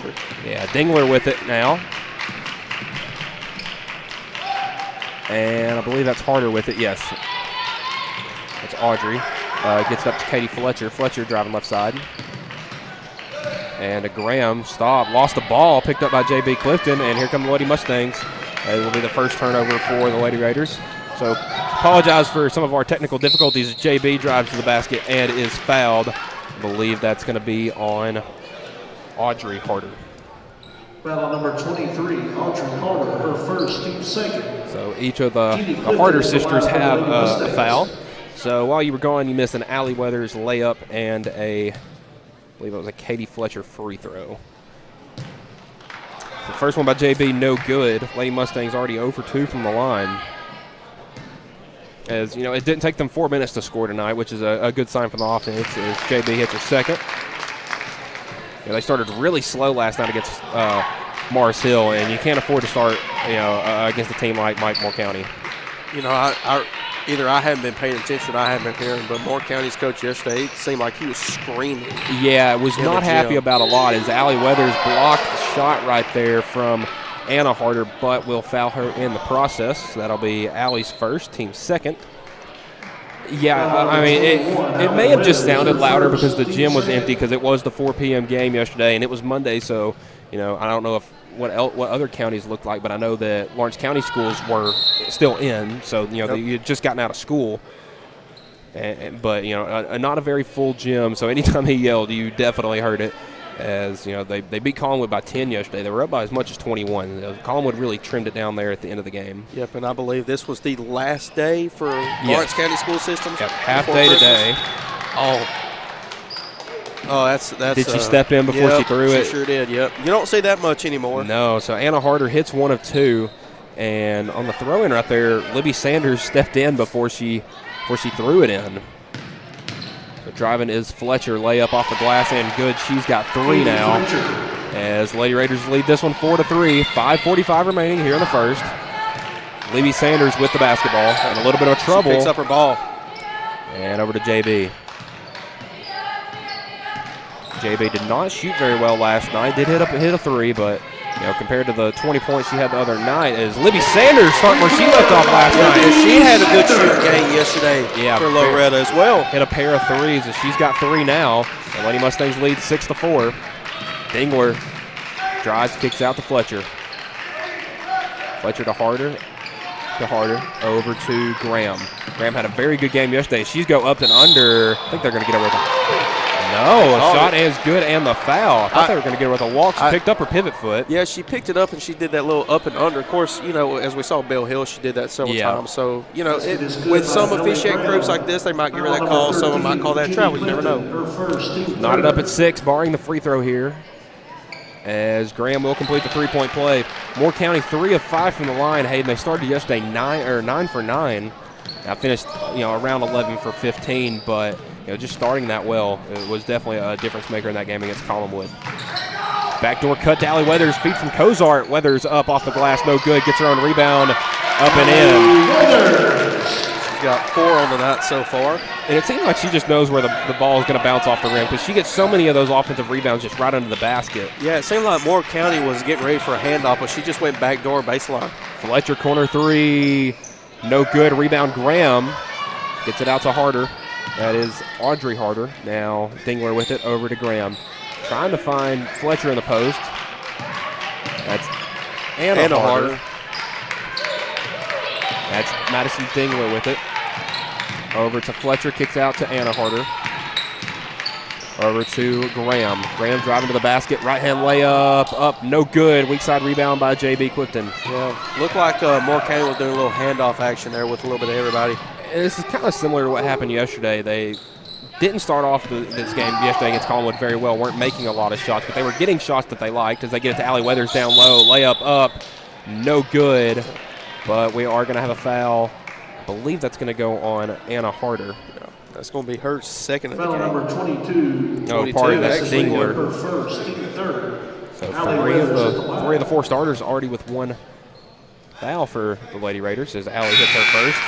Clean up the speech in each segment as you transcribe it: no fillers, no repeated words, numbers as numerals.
Dingler. Yeah, Dingler with it now. And I believe that's Harder with it, yes. That's Audrey. Gets up to Katie Fletcher. Fletcher driving left side. And a Graham stop, lost the ball, picked up by J.B. Clifton, and here come the Lady Mustangs. It will be the first turnover for the Lady Raiders. So apologize for some of our technical difficulties. J.B. drives to the basket and is fouled. I believe that's going to be on Audrey Harder. Foul number 23, Audrey Harder, her first, team second. So each of the Harder sisters have a foul. So while you were gone, you missed an Allie Weathers layup and I believe it was a Katie Fletcher free throw. The first one by JB, no good. Lady Mustangs already 0 for 2 from the line. As you know, it didn't take them 4 minutes to score tonight, which is a good sign for the offense. As JB hits her second. Yeah, they started really slow last night against Morris Hill, and you can't afford to start, against a team like Moore County. You know, either I haven't been paying attention or I haven't been hearing, but Moore County's coach yesterday, it seemed like he was screaming. Yeah, was not happy about a lot as Allie Weathers blocked the shot right there from Anna Harder, but will foul her in the process. So that'll be Allie's first, team second. Yeah, I mean, it may have just sounded louder because the gym was empty because it was the 4 p.m. game yesterday, and it was Monday, so, I don't know if what other counties looked like, but I know that Lawrence County schools were still in, so, you had just gotten out of school. But, not a very full gym, so anytime he yelled, you definitely heard it. As, they beat Collinwood by 10 yesterday. They were up by as much as 21. Collinwood really trimmed it down there at the end of the game. Yep, and I believe this was the last day for Lawrence County school systems. Yep, half day today. Oh, that's. Did she step in before she threw it? She sure did, yep. You don't see that much anymore. No, so Anna Harder hits 1 of 2. And on the throw-in right there, Libby Sanders stepped in before she threw it in. So driving is Fletcher, layup off the glass and good. She's got 3 now. As Lady Raiders lead this one 4-3. 5:45 remaining here in the first. Libby Sanders with the basketball and a little bit of trouble. She picks up her ball. And over to JB. JB did not shoot very well last night. Did hit a 3, but compared to the 20 points she had the other night, as Libby Sanders starting where she left off last night. She had a good shooting game yesterday for Loretto as well. Hit a pair of 3s, and she's got 3 now. The Lady Mustangs lead 6-4. Dingler drives, kicks out to Fletcher. Fletcher to Harder. Over to Graham. Graham had a very good game yesterday. She's go up and under. I think they're going to get her with a... No, a shot is good and the foul. I thought they were going to get her with a walk. She picked up her pivot foot. Yeah, she picked it up and she did that little up and under. Of course, as we saw Bell Hill, she did that several times. So, with some officiating groups like this, they might give her that call. Some of them might call that travel. You never know. Knotted up at 6, barring the free throw here. As Graham will complete the 3-point play. Moore County 3 of 5 from the line. Hayden, they started yesterday 9 for 9. Now finished, around 11 for 15, but just starting that well, it was definitely a difference maker in that game against Collinwood. Backdoor cut to Allie Weathers, feed from Cozart. Weathers up off the glass, no good. Gets her own rebound, up and in. She's got 4 on the night so far. And it seems like she just knows where the ball is going to bounce off the rim because she gets so many of those offensive rebounds just right under the basket. Yeah, it seemed like Moore County was getting ready for a handoff, but she just went backdoor baseline. Fletcher corner 3, no good. Rebound Graham gets it out to Harder. That is Audrey Harder. Now Dingler with it over to Graham. Trying to find Fletcher in the post. That's Anna Harder. That's Madison Dingler with it. Over to Fletcher, kicks out to Anna Harder. Over to Graham. Graham driving to the basket, right-hand layup, up, no good. Weak side rebound by J.B. Clifton. Yeah, looked like Moore County was doing a little handoff action there with a little bit of everybody. This is kind of similar to what happened yesterday. They didn't start off this game yesterday against Collinwood very well, weren't making a lot of shots, but they were getting shots that they liked as they get it to Allie Weathers down low. Layup up, no good, but we are going to have a foul. I believe that's going to go on Anna Harder. Yeah, that's going to be her second of the game. Number 22. Oh, part of that Dingler. Her first, team third. So 3 of the 4 starters already with 1 foul for the Lady Raiders as Allie hits her first.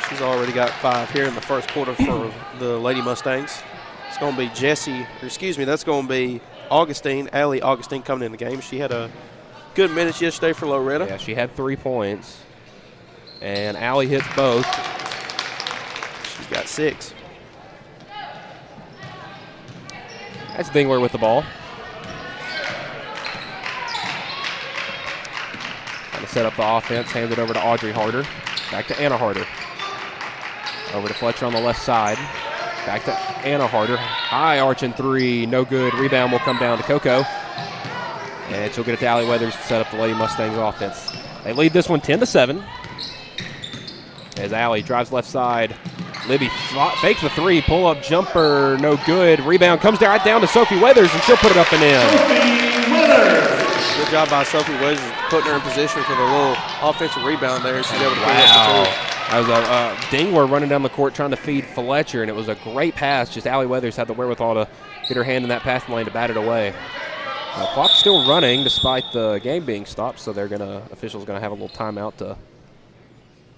She's already got 5 here in the first quarter for the Lady Mustangs. It's going to be that's going to be Augustine, Allie Augustine, coming in the game. She had a good minutes yesterday for Loretto. Yeah, she had 3 points. And Allie hits both. She's got 6. That's Dingler with the ball. Trying to set up the offense. Hand it over to Audrey Harder. Back to Anna Harder. Over to Fletcher on the left side. Back to Anna Harder. High arching 3. No good. Rebound will come down to Coco. And she'll get it to Allie Weathers to set up the Lady Mustangs offense. They lead this one 10-7. As Allie drives left side. Libby fakes the 3. Pull-up jumper. No good. Rebound comes right down to Sophie Weathers, and she'll put it up and in. Sophie Weathers. Good job by Sophie Weathers putting her in position for the little offensive rebound there. She's able to put it up the 2. That was a Dingler running down the court trying to feed Fletcher, and it was a great pass. Just Allie Weathers had the wherewithal to get her hand in that passing lane to bat it away. The clock's still running despite the game being stopped, so officials going to have a little timeout to.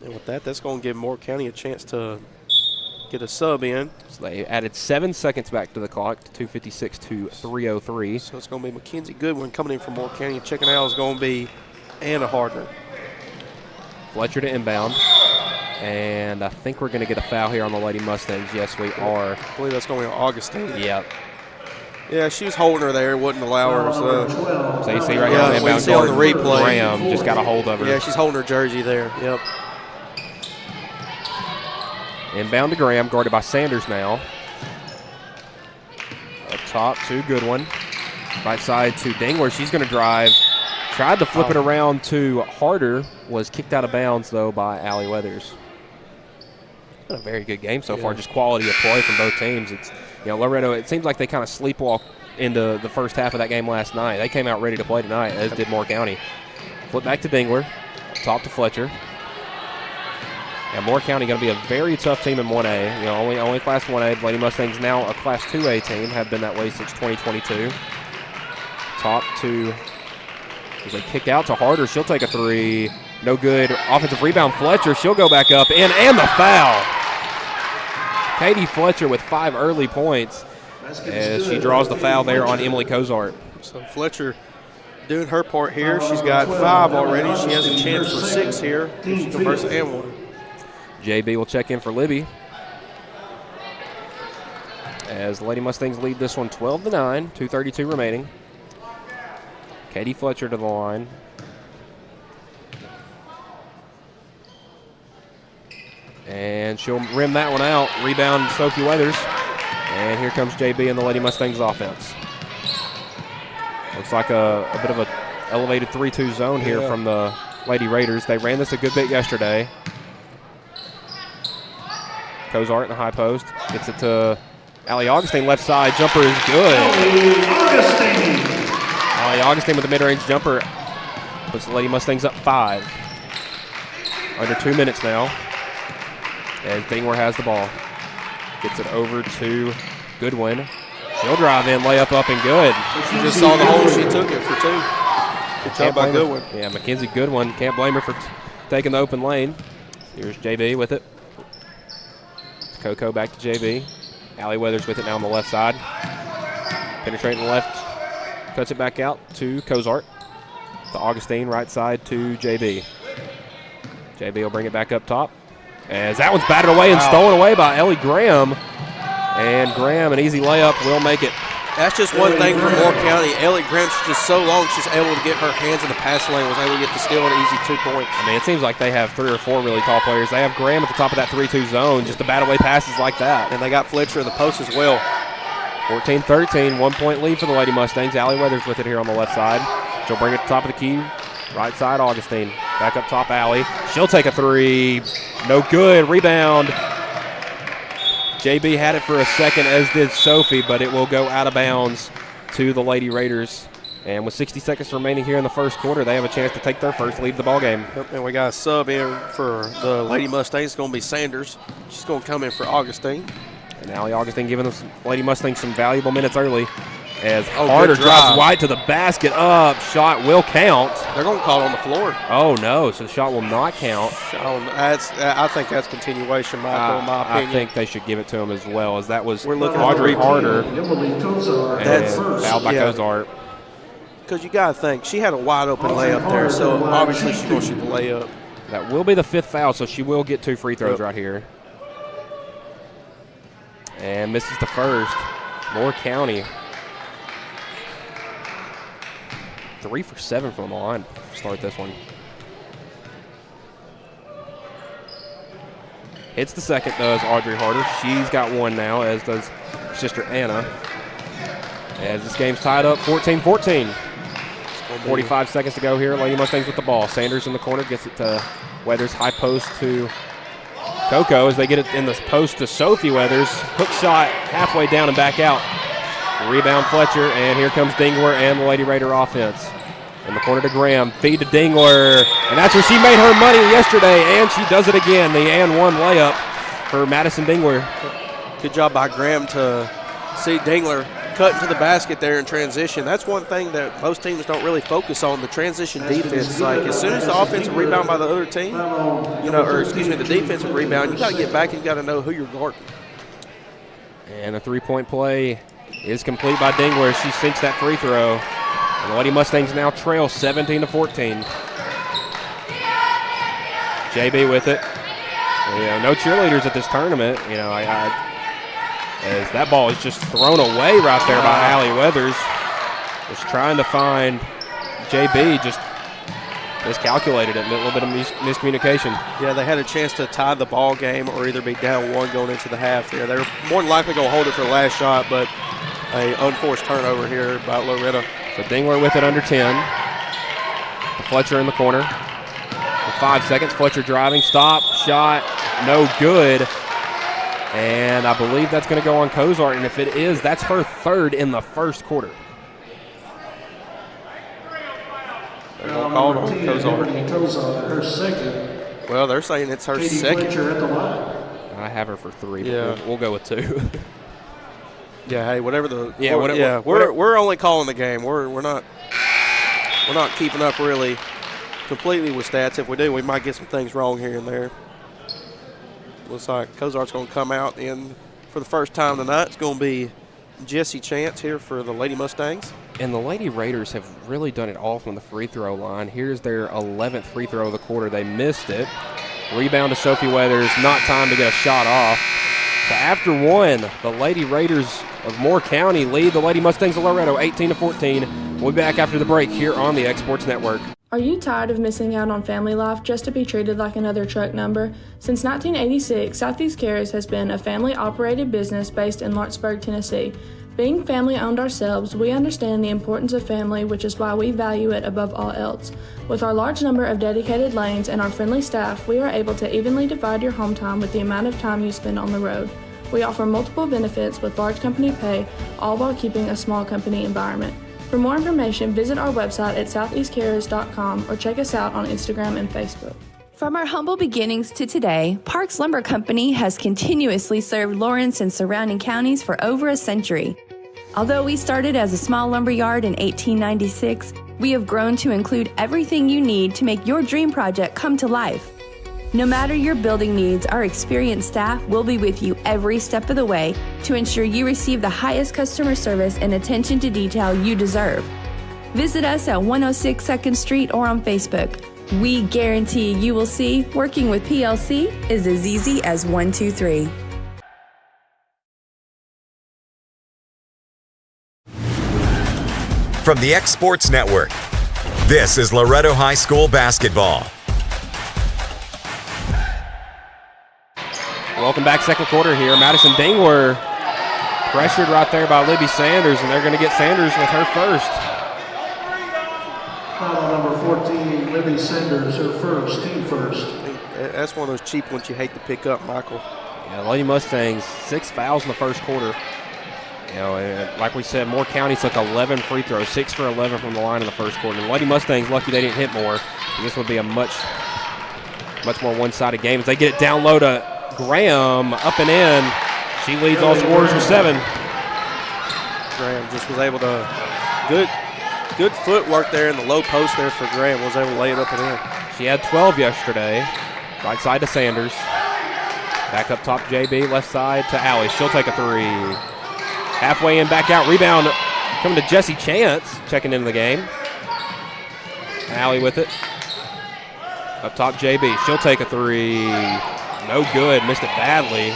And with that, that's going to give Moore County a chance to get a sub in. So they added 7 seconds back to the clock, 2:56 to 3:03. So it's going to be Mackenzie Goodwin coming in from Moore County. And checking out is going to be Anna Harder. Fletcher to inbound. And I think we're going to get a foul here on the Lady Mustangs. Yes, we are. I believe that's going to be on Augustine. Yep. Yeah, she was holding her there, wouldn't allow her. So you see right here on the inbound on the replay. Graham just got a hold of her. Yeah, she's holding her jersey there. Yep. Inbound to Graham, guarded by Sanders now. Up top to Goodwin. Right side to Dingler. She's going to drive. Tried to flip it around to Harder. Was kicked out of bounds, though, by Allie Weathers. It's been a very good game so far. Just quality of play from both teams. It's Loretto, it seems like they kind of sleepwalked into the first half of that game last night. They came out ready to play tonight, as did Moore County. Flip back to Dingler. Top to Fletcher. And Moore County going to be a very tough team in 1A. Only Class 1A. The Lady Mustangs now a Class 2A team. Have been that way since 2022. Top to, as they kick out to Harder. She'll take a 3. No good. Offensive rebound, Fletcher. She'll go back up. And the foul. Katie Fletcher with 5 early points as she draws the foul there on Emily Cozart. So Fletcher doing her part here. She's got 5 already. She has a chance for 6 here if she converts and 1. JB will check in for Libby. As the Lady Mustangs lead this one 12-9, 2:32 remaining. Katie Fletcher to the line. And she'll rim that one out. Rebound Sophie Weathers. And here comes JB and the Lady Mustangs offense. Looks like a bit of an elevated 3-2 zone here from the Lady Raiders. They ran this a good bit yesterday. Cozart in the high post. Gets it to Allie Augustine, left side. Jumper is good. Allie Augustine with the mid-range jumper. Puts the Lady Mustangs up 5. Under 2 minutes now. As Dingler has the ball. Gets it over to Goodwin. She'll drive in, layup up and good. She just saw the hole. She took it for 2. Good job by Goodwin. Yeah, Mackenzie Goodwin. Can't blame her for taking the open lane. Here's JB with it. Coco back to JB. Allie Weathers with it now on the left side. Penetrating left. Cuts it back out to Cozart. To Augustine, right side to JB. JB will bring it back up top. As that one's batted away and stolen away by Ellie Graham. And Graham, an easy layup, will make it. That's just one thing for Moore County. Ellie Graham's just so long, she's able to get her hands in the pass lane, was able to get the steal an easy 2 points. I mean, it seems like they have 3 or 4 really tall players. They have Graham at the top of that 3-2 zone, just to bat away passes like that. And they got Fletcher in the post as well. 14-13, 1-point lead for the Lady Mustangs. Allie Weathers with it here on the left side. She'll bring it to the top of the key. Right side, Augustine. Back up top, Allie. She'll take a 3. No good. Rebound. JB had it for a second, as did Sophie, but it will go out of bounds to the Lady Raiders. And with 60 seconds remaining here in the first quarter, they have a chance to take their first lead of the ballgame. And we got a sub in for the Lady Mustangs. It's going to be Sanders. She's going to come in for Augustine. And Allie Augustine giving the Lady Mustangs some valuable minutes early. as Harder drives wide to the basket. Up, shot will count. They're going to call it on the floor. Oh, no, so the shot will not count. I think that's continuation, Michael, in my opinion. I think they should give it to him as well, as that was Audrey Harder. That's fouled by Cozart. Because you got to think, she had a wide-open layup there, so obviously she's going to shoot the layup. That will be the 5th foul, so she will get 2 free throws right here. And misses the first. Moore County. 3 for 7 from the line to start this one. Hits the second, does Audrey Harder. She's got 1 now, as does sister Anna. As this game's tied up 14-14. 45 seconds to go here. Lady Mustangs with the ball. Sanders in the corner gets it to Weathers. High post to Coco as they get it in the post to Sophie Weathers. Hook shot halfway down and back out. Rebound Fletcher, and here comes Dingler and the Lady Raider offense. In the corner to Graham, feed to Dingler, and that's where she made her money yesterday, and she does it again. The and one layup for Madison Dingler. Good job by Graham to see Dingler cut into the basket there in transition. That's one thing that most teams don't really focus on, the transition defense. Like, as soon as the offensive rebound by the other team, the defensive rebound, you got to get back and you got to know who you're guarding. And a three-point play is complete by Dingler. She sinks that free throw. And the Lady Mustangs now trail 17-14. JB with it. No cheerleaders at this tournament. As that ball is just thrown away right there by Allie Weathers. Just trying to find JB, just miscalculated it. A little bit of miscommunication. Yeah, they had a chance to tie the ball game or either be down 1 going into the half there. They were more than likely going to hold it for the last shot, but a unforced turnover here by Loretto. So Dingler with it under 10. Fletcher in the corner. With 5 seconds, Fletcher driving, stop, shot, no good. And I believe that's going to go on Cozart, and if it is, that's her 3rd in the first quarter. They're going to call it on Cozart. Her 2nd. Well, they're saying it's her 2nd. Fletcher at the line. I have her for 3, but we'll go with 2. Yeah, hey, whatever the we're only calling the game. We're not keeping up really completely with stats. If we do, we might get some things wrong here and there. Looks like Cozart's going to come out, and for the first time tonight, it's going to be Jesse Chance here for the Lady Mustangs. And the Lady Raiders have really done it all from the free throw line. Here's their 11th free throw of the quarter. They missed it. Rebound to Sophie Weathers. Not time to get a shot off. So after 1, the Lady Raiders of Moore County lead the Lady Mustangs of Loretto 18-14. We'll be back after the break here on the Exports Network. Are you tired of missing out on family life just to be treated like another truck number? Since 1986, Southeast Cares has been a family-operated business based in Lawrenceburg, Tennessee. Being family-owned ourselves, we understand the importance of family, which is why we value it above all else. With our large number of dedicated lanes and our friendly staff, we are able to evenly divide your home time with the amount of time you spend on the road. We offer multiple benefits with large company pay, all while keeping a small company environment. For more information, visit our website at southeastcarriers.com or check us out on Instagram and Facebook. From our humble beginnings to today, Parks Lumber Company has continuously served Lawrence and surrounding counties for over a century. Although we started as a small lumber yard in 1896, we have grown to include everything you need to make your dream project come to life. No matter your building needs, our experienced staff will be with you every step of the way to ensure you receive the highest customer service and attention to detail you deserve. Visit us at 106 2nd Street or on Facebook. We guarantee you will see working with PLC is as easy as 1, 2, 3. From the Exports Network, this is Loretto High School basketball. Welcome back, second quarter here. Madison Dingler pressured right there by Libby Sanders, and they're going to get Sanders with her first. Foul number 14, Libby Sanders, her first, team first. That's one of those cheap ones you hate to pick up, Michael. Yeah, Lady Mustangs, 6 fouls in the first quarter. Like we said, Moore County took 11 free throws, 6 for 11 from the line in the first quarter. And Lady Mustangs lucky they didn't hit more. This would be a much more one-sided game as they get it down low to Graham, up and in. She leads all scorers with 7. Graham. Just was able to good footwork there in the low post there for Graham. Was able to lay it up and in. She had 12 yesterday. Right side to Sanders. Back up top, JB. Left side to Allie. She'll take a three. Halfway in, back out. Rebound coming to Jessie Chance, checking into the game. Allie with it. Up top, JB. She'll take a three. No good. Missed it badly.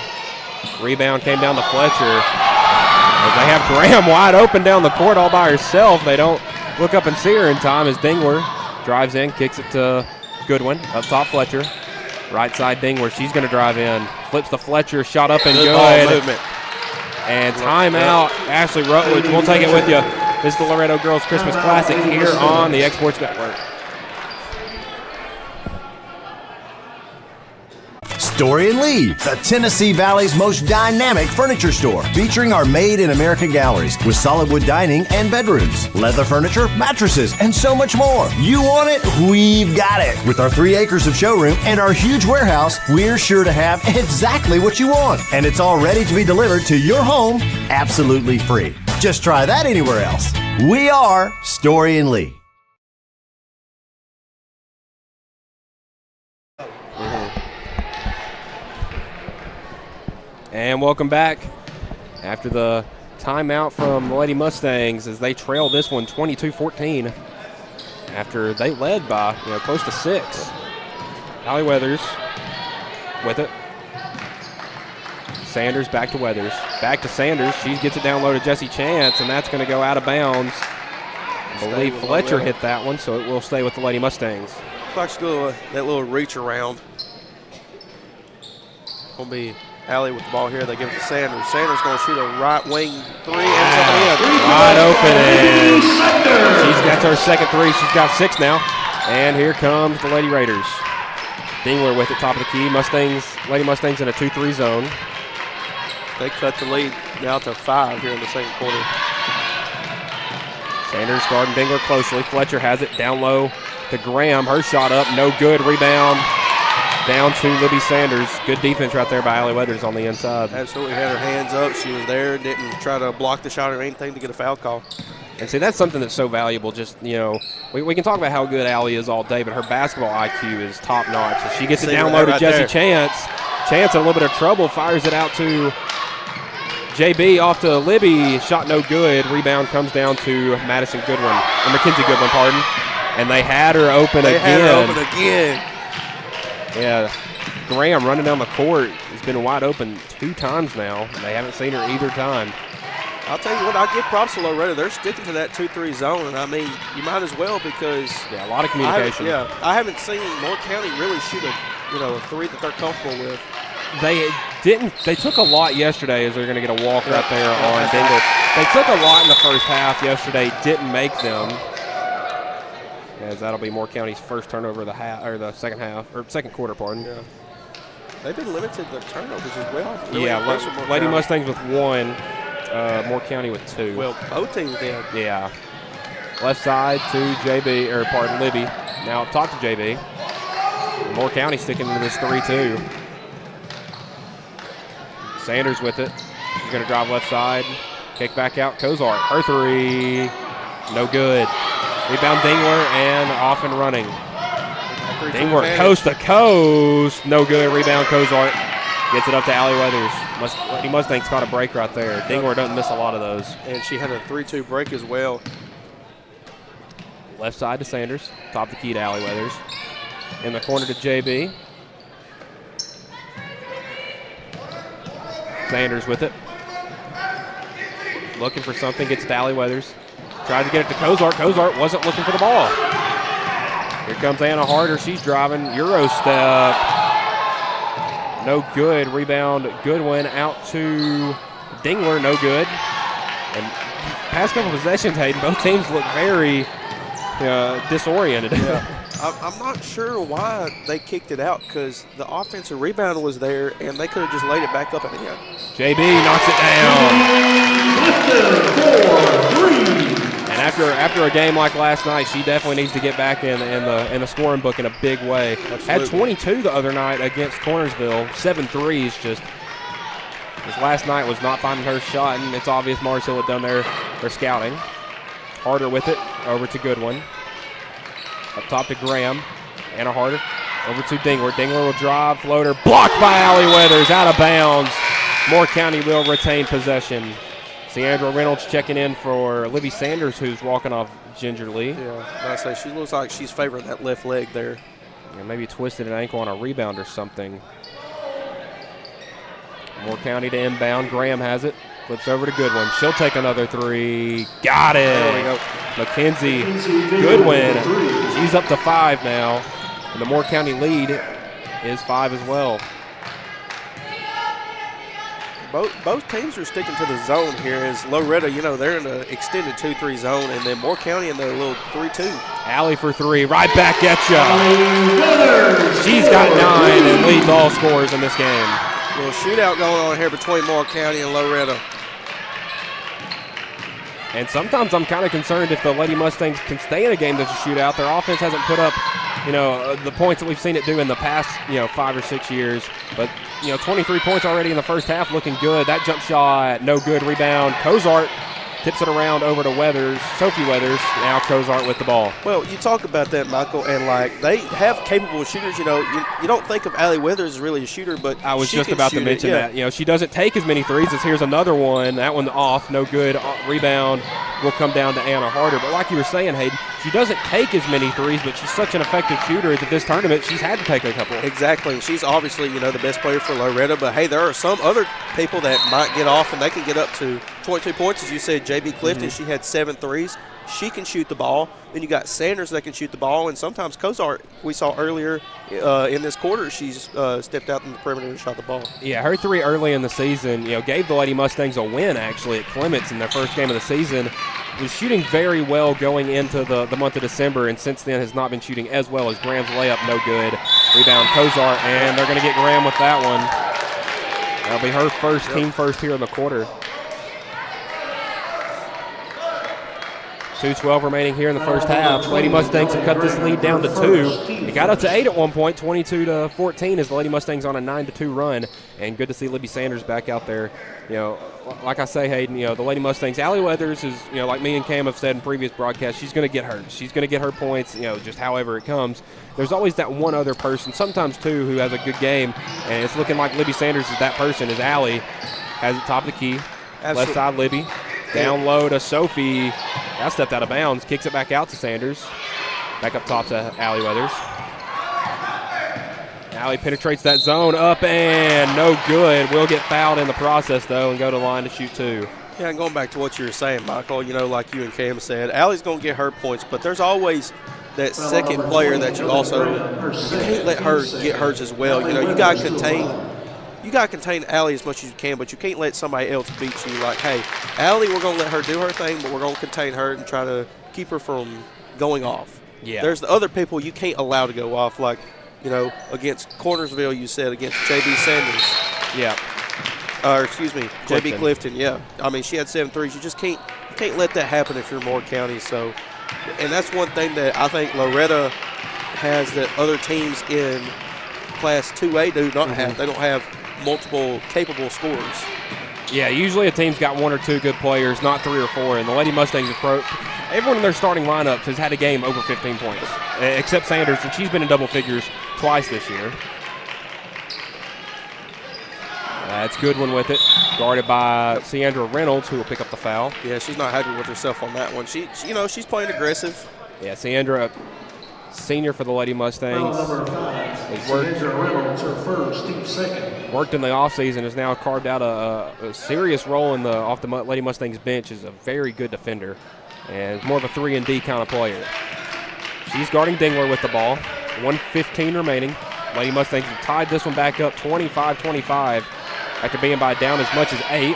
Rebound came down to Fletcher. As they have Graham wide open down the court all by herself. They don't look up and see her in time as Dingler drives in, kicks it to Goodwin. Up top, Fletcher. Right side, Dingler. She's going to drive in. Flips to Fletcher. Shot up and good. Ball movement. And timeout. Ashley Rutledge. We'll take it with you. This is the Loretto Girls Christmas Classic here on the Exports Network. Story and Lee, the Tennessee Valley's most dynamic furniture store, featuring our Made in America galleries with solid wood dining and bedrooms, leather furniture, mattresses, and so much more. You want it? We've got it. With our 3 acres of showroom and our huge warehouse, we're sure to have exactly what you want. And it's all ready to be delivered to your home absolutely free. Just try that anywhere else. We are Story and Lee. And welcome back after the timeout from the Lady Mustangs as they trail this one 22-14 after they led by close to 6. Allie Weathers with it. Sanders back to Weathers. Back to Sanders. She gets it down low to Jessie Chance, and that's going to go out of bounds. I believe Fletcher hit that one, so it will stay with the Lady Mustangs. Looks like that little reach around. Going to be Allie with the ball here. They give it to Sanders. Sanders going to shoot a right wing three. Wide open, and that's her second three. She's got 6 now. And here comes the Lady Raiders. Dingler with it, top of the key. Lady Mustangs in a 2-3 zone. They cut the lead now to 5 here in the second quarter. Sanders guarding Dingler closely. Fletcher has it down low to Graham. Her shot up, no good. Rebound down to Libby Sanders. Good defense right there by Allie Weathers on the inside. Absolutely had her hands up. She was there, didn't try to block the shot or anything to get a foul call. And see, that's something that's so valuable. Just, we can talk about how good Allie is all day, but her basketball IQ is top notch. So she gets it down low to Jessie Chance. Chance in a little bit of trouble, fires it out to JB, off to Libby. Shot no good. Rebound comes down to Madison Goodwin, or Mackenzie Goodwin, pardon. And they had her open again. Yeah, Graham running down the court has been wide open 2 times now. And they haven't seen her either time. I'll tell you what, I give props to Loretto. They're sticking to that 2-3 zone, and I mean, you might as well because a lot of communication. I haven't seen Moore County really shoot a three that they're comfortable with. They didn't. They took a lot yesterday as they're going to get a walk right there on Dingle. They took a lot in the first half yesterday. Didn't make them. As that'll be Moore County's first turnover of the second quarter, pardon. Yeah. They've been limited their turnovers as well. Really Lady Mustangs with 1, Moore County with 2. Well, both teams did. Yeah. Left side to Libby. Now up top to JB. Moore County sticking into this 3-2. Sanders with it. She's going to drive left side. Kick back out. Cozart. Her 3. No good. Rebound Dingler and off and running. Dingler coast to coast. No good. Rebound Cozart. Gets it up to Allie Weathers. Lady Mustangs caught a break right there. Dingler doesn't miss a lot of those. And she had a 3-2 break as well. Left side to Sanders. Top of the key to Allie Weathers. In the corner to JB. Sanders with it. Looking for something. Gets to Allie Weathers. Tried to get it to Cozart. Cozart wasn't looking for the ball. Here comes Anna Harder. She's driving. Euro step. No good. Rebound. Goodwin out to Dingler. No good. And past couple possessions, Hayden, both teams look very disoriented. Yeah. I'm not sure why they kicked it out because the offensive rebound was there and they could have just laid it back up and in. JB knocks it down. And after a game like last night, she definitely needs to get back in the scoring book in a big way. Absolutely. Had 22 the other night against Cornersville. 7 threes, just This last night was not finding her shot, and it's obvious Mars Hill had done their scouting. Harder with it, over to Goodwin. Up top to Graham. Anna Harder over to Dingler. Dingler will drive, floater, blocked by Allie Weathers, out of bounds. Moore County will retain possession. Sandra Reynolds checking in for Libby Sanders, who's walking off gingerly. Yeah, I say she looks like she's favoring that left leg there. Yeah, maybe twisted an ankle on a rebound or something. Moore County to inbound. Graham has it. Flips over to Goodwin. She'll take another three. Got it. There we go. Mackenzie Goodwin. She's up to 5 now. And the Moore County lead is 5 as well. Both teams are sticking to the zone here. As Loretto, they're in an extended 2-3 zone, and then Moore County in the little 3-2. Allie for 3, right back at ya. She's got 9 and leads all scorers in this game. Little shootout going on here between Moore County and Loretto. And sometimes I'm kind of concerned if the Lady Mustangs can stay in a game that's a shootout. Their offense hasn't put up, the points that we've seen it do in the past, 5 or 6 years. But, 23 points already in the first half, looking good. That jump shot, no good. Rebound. Cozart tips it around over to Weathers, Sophie Weathers. Now Cozart with the ball. Well, you talk about that, Michael, and they have capable shooters. You don't think of Allie Weathers as really a shooter, but I was just about to mention that. She doesn't take as many threes as here's another one. That one off, no good. Rebound will come down to Anna Harder. But like you were saying, Hayden, she doesn't take as many threes, but she's such an effective shooter that this tournament she's had to take a couple. Exactly. She's obviously, the best player for Loretto, but hey, there are some other people that might get off and they can get up to 22 points. As you said, J.B. Clifton, she had 7 threes. She can shoot the ball. Then you got Sanders that can shoot the ball, and sometimes Cozart, we saw earlier in this quarter, she's stepped out in the perimeter and shot the ball. Yeah, her 3 early in the season, gave the Lady Mustangs a win actually at Clements in their first game of the season. Was shooting very well going into the month of December, and since then has not been shooting as well as Graham's layup, no good. Rebound Cozart, and they're going to get Graham with that one. That'll be her first, team first here in the quarter. 2:12 remaining here in the first half. Lady Mustangs have cut this lead down to 2. It got up to 8 at one point, 22-14 as the Lady Mustangs on a 9-2 run. And good to see Libby Sanders back out there. Like I say, Hayden, the Lady Mustangs, Allie Weathers is, like me and Cam have said in previous broadcasts, she's going to get hers. She's going to get her points, just however it comes. There's always that one other person, sometimes two, who has a good game. And it's looking like Libby Sanders is that person, as Allie has it top of the key. Absolutely. Left side Libby. Down low to Sophie. That stepped out of bounds. Kicks it back out to Sanders. Back up top to Allie Weathers. Allie penetrates that zone up and no good. Will get fouled in the process, though, and go to the line to shoot 2. Yeah, and going back to what you were saying, Michael, like you and Cam said, Allie's going to get her points, but there's always that second player that you can't let her get hers as well. You got to contain Allie as much as you can, but you can't let somebody else beat you. Like, hey, Allie, we're going to let her do her thing, but we're going to contain her and try to keep her from going off. Yeah. There's the other people you can't allow to go off, like, against Cornersville, you said, against J.B. Sanders. Yeah. J.B. Clifton, yeah. I mean, she had 7 threes. You just can't let that happen if you're Moore County. So, and that's one thing that I think Loretto has that other teams in Class 2A do not have. They don't have multiple capable scorers. Yeah, usually a team's got 1 or 2 good players, not 3 or 4. And the Lady Mustangs everyone in their starting lineups has had a game over 15 points, except Sanders, and she's been in double figures twice this year. That's Goodwin with it, guarded by Sandra Reynolds, who will pick up the foul. Yeah, she's not happy with herself on that one. She's playing aggressive. Yeah, Sandra, senior for the Lady Mustangs, has worked in the offseason, has now carved out a serious role off the Lady Mustangs bench, is a very good defender and more of a 3-and-D kind of player. She's guarding Dingler with the ball. 1:15 remaining. Lady Mustangs have tied this one back up 25-25 after being by down as much as 8.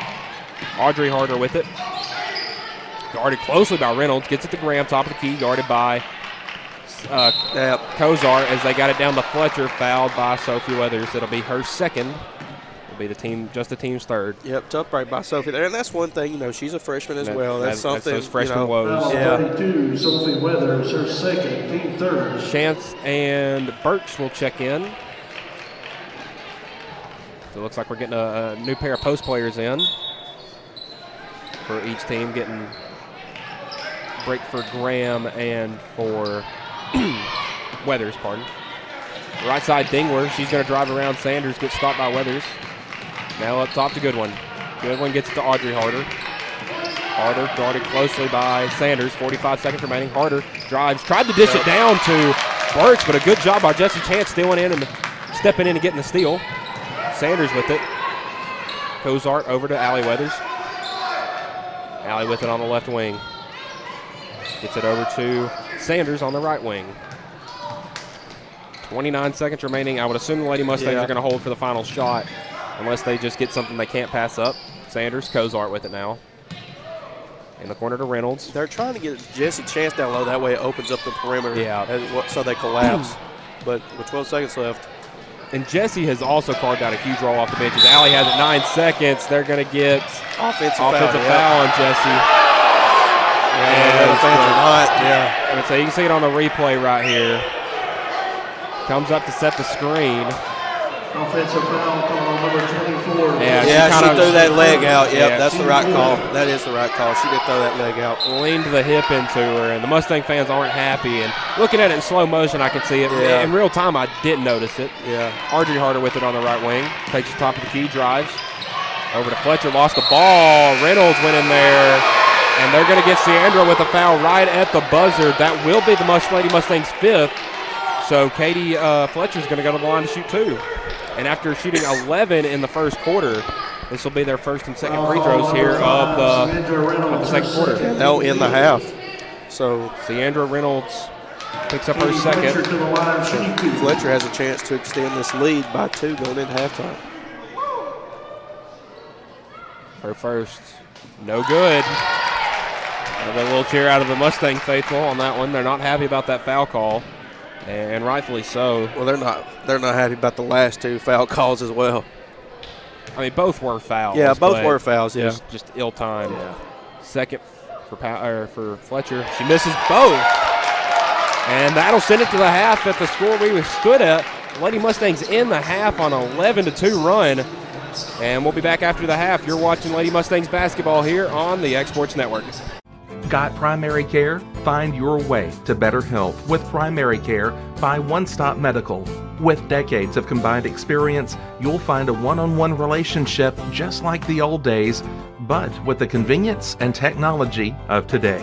Audrey Harder with it. Guarded closely by Reynolds. Gets it to Graham, top of the key, guarded by Cozart as they got it down to Fletcher, fouled by Sophie Weathers. It'll be her second. It'll be the team's third. Yep, tough break by Sophie there. And that's one thing, she's a freshman as well. That's something. That's those freshman woes. Yeah. 32, Sophie Weathers, her second, team third. Chance and Birch will check in. So it looks like we're getting a new pair of post players in for each team, getting break for Graham and for Weathers, pardon. Right side, Dingler. She's going to drive around Sanders, gets stopped by Weathers. Now up top to Goodwin. Goodwin gets it to Audrey Harder. Harder guarded closely by Sanders. 45 seconds remaining. Harder drives, tried to dish it down to Burks, but a good job by Jesse Chance stealing in and stepping in and getting the steal. Sanders with it. Cozart over to Allie Weathers. Allie with it on the left wing. Gets it over to Sanders on the right wing. 29 seconds remaining. I would assume the Lady Mustangs are going to hold for the final shot unless they just get something they can't pass up. Sanders, Cozart with it now. In the corner to Reynolds. They're trying to get Jesse Chance down low. That way it opens up the perimeter so they collapse. But with 12 seconds left. And Jesse has also carved out a huge roll off the benches. Allie has it 9 seconds. They're going to get offensive foul on Jesse. And so you can see it on the replay right here. Comes up to set the screen. Offensive foul call on number 24. She threw that leg out. That's the right call. That is the right call. She did throw that leg out. Leaned the hip into her, and the Mustang fans aren't happy. And looking at it in slow motion, I can see it. In real time, I didn't notice it. Audrey Harder with it on the right wing. Takes the top of the key, drives. Over to Fletcher, lost the ball. Reynolds went in there, and they're going to get Sandra with a foul right at the buzzer. That will be the Lady Mustangs' 5th. So Katie Fletcher's going to go to the line to shoot 2. And after shooting 11 in the first quarter, this will be their first and second free throws here of the second quarter. They'll end the half. So Sandra Reynolds picks up her second. Fletcher has a chance to extend this lead by 2 going into halftime. Her first, no good. A little cheer out of the Mustang faithful on that one. They're not happy about that foul call. And rightfully so. Well, they're not happy about the last 2 foul calls as well. I mean, both were fouls. Yeah, both were fouls. Yeah, just ill-timed. Second for Fletcher. She misses both, and that'll send it to the half at the score we stood at. Lady Mustangs in the half on an 11-2 run, and we'll be back after the half. You're watching Lady Mustangs basketball here on the X Sports Network. Got primary care? Find your way to better health with primary care by One Stop Medical. With decades of combined experience, you'll find a one-on-one relationship just like the old days, but with the convenience and technology of today.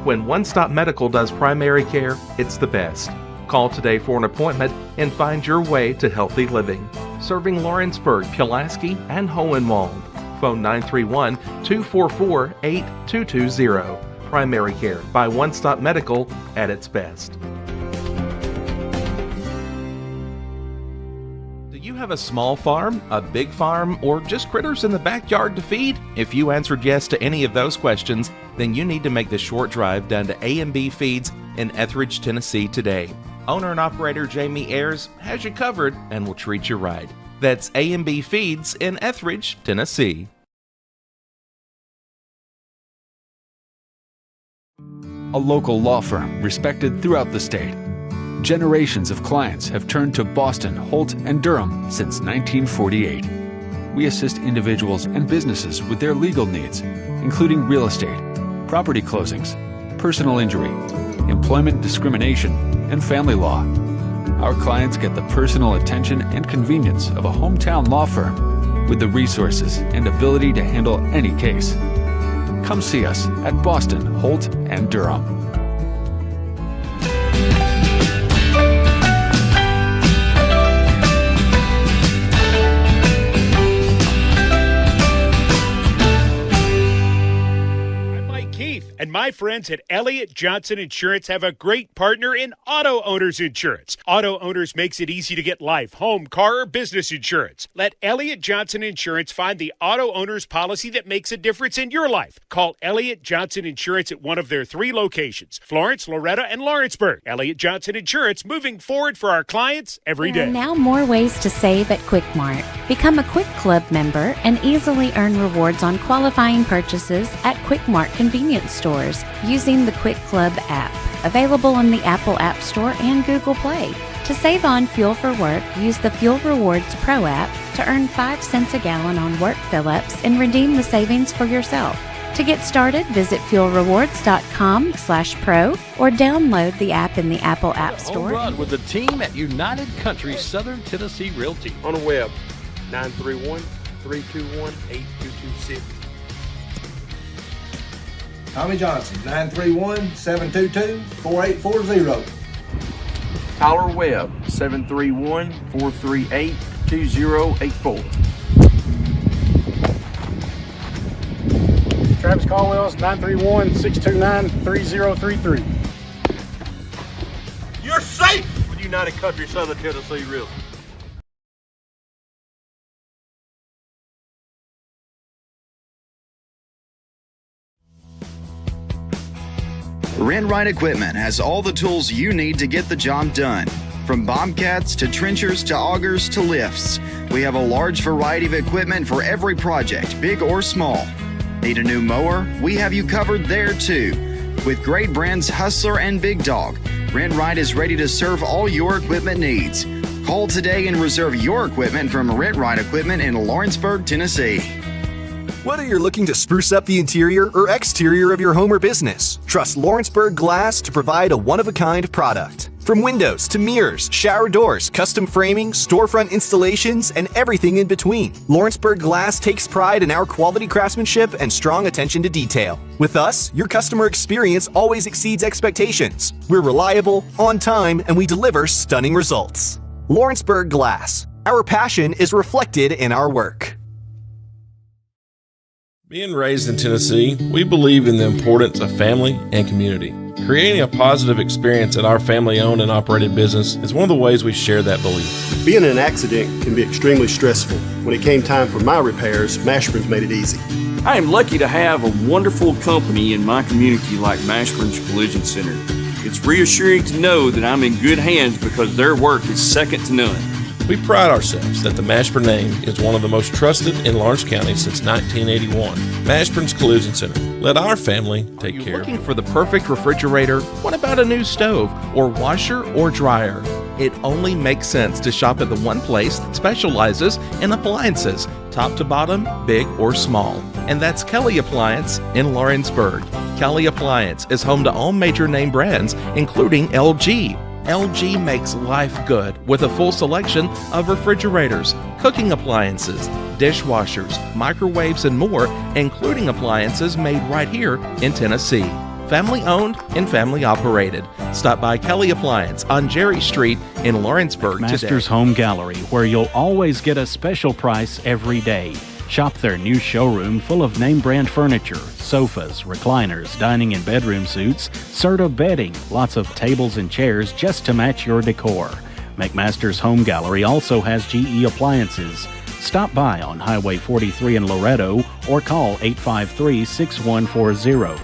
When One Stop Medical does primary care, it's the best. Call today for an appointment and find your way to healthy living. Serving Lawrenceburg, Pulaski, and Hohenwald. Phone 931-244-8220. Primary care by One Stop Medical at its best. Do you have a small farm, a big farm, or just critters in the backyard to feed? If you answered yes to any of those questions, then you need to make the short drive down to A&B Feeds in Etheridge, Tennessee today. Owner and operator Jamie Ayers has you covered and will treat you right. That's A&B Feeds in Etheridge, Tennessee. A local law firm respected throughout the state. Generations of clients have turned to Boston, Holt, and Durham since 1948. We assist individuals and businesses with their legal needs, including real estate, property closings, personal injury, employment discrimination, and family law. Our clients get the personal attention and convenience of a hometown law firm with the resources and ability to handle any case. Come see us at Boston, Holt, and Durham. And my friends at Elliott Johnson Insurance have a great partner in Auto Owners Insurance. Auto Owners makes it easy to get life, home, car, or business insurance. Let Elliott Johnson Insurance find the auto owner's policy that makes a difference in your life. Call Elliott Johnson Insurance at one of their 3 locations, Florence, Loretto, and Lawrenceburg. Elliott Johnson Insurance, moving forward for our clients every day. There are now more ways to save at Quick Mart. Become a Quick Club member and easily earn rewards on qualifying purchases at Quick Mart convenience stores using the Quick Club app, available on the Apple App Store and Google Play. To save on fuel for work, use the Fuel Rewards Pro app to earn 5 cents a gallon on work fill-ups and redeem the savings for yourself. To get started, visit fuelrewards.com/pro or download the app in the Apple App Store. Home run with the team at United Country Southern Tennessee Realty. On the web, 931-321-8226. Tommy Johnson, 931-722-4840. Tyler Webb, 731-438-2084. Travis Caldwell's 931-629-3033. You're safe with United Country Southern Tennessee Realty. Rent-Right Equipment has all the tools you need to get the job done. From bobcats to trenchers to augers to lifts, we have a large variety of equipment for every project, big or small. Need a new mower? We have you covered there too. With great brands Hustler and Big Dog, Rent-Right is ready to serve all your equipment needs. Call today and reserve your equipment from Rent-Right Equipment in Lawrenceburg, Tennessee. Whether you're looking to spruce up the interior or exterior of your home or business, trust Lawrenceburg Glass to provide a one-of-a-kind product. From windows to mirrors, shower doors, custom framing, storefront installations, and everything in between, Lawrenceburg Glass takes pride in our quality craftsmanship and strong attention to detail. With us, your customer experience always exceeds expectations. We're reliable, on time, and we deliver stunning results. Lawrenceburg Glass. Our passion is reflected in our work. Being raised in Tennessee, we believe in the importance of family and community. Creating a positive experience at our family-owned and operated business is one of the ways we share that belief. Being in an accident can be extremely stressful. When it came time for my repairs, Mashburn's made it easy. I am lucky to have a wonderful company in my community like Mashburn's Collision Center. It's reassuring to know that I'm in good hands because their work is second to none. We pride ourselves that the Mashburn name is one of the most trusted in Lawrence County since 1981. Mashburn's Collision Center. Let our family take care of it. Looking for the perfect refrigerator? What about a new stove or washer or dryer? It only makes sense to shop at the one place that specializes in appliances, top to bottom, big or small. And that's Kelly Appliance in Lawrenceburg. Kelly Appliance is home to all major name brands, including LG. LG makes life good with a full selection of refrigerators, cooking appliances, dishwashers, microwaves, and more, including appliances made right here in Tennessee. Family owned and family operated. Stop by Kelly Appliance on Jerry Street in Lawrenceburg today. Masters Home Gallery, where you'll always get a special price every day. Shop their new showroom full of name brand furniture, sofas, recliners, dining and bedroom suites, Serta bedding, lots of tables and chairs just to match your decor. McMaster's Home Gallery also has GE appliances. Stop by on Highway 43 in Loretto or call 853-6140.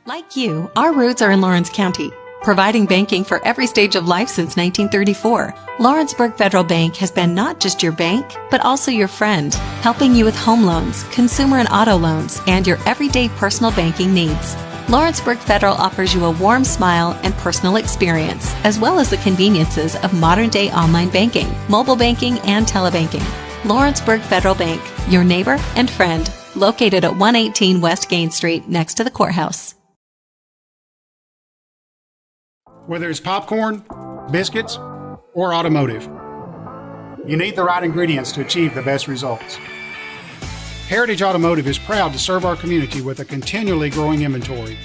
Like you, our roots are in Lawrence County. Providing banking for every stage of life since 1934, Lawrenceburg Federal Bank has been not just your bank, but also your friend, helping you with home loans, consumer and auto loans, and your everyday personal banking needs. Lawrenceburg Federal offers you a warm smile and personal experience, as well as the conveniences of modern-day online banking, mobile banking, and telebanking. Lawrenceburg Federal Bank, your neighbor and friend, located at 118 West Gain Street, next to the courthouse. Whether it's popcorn, biscuits, or automotive, you need the right ingredients to achieve the best results. Heritage Automotive is proud to serve our community with a continually growing inventory.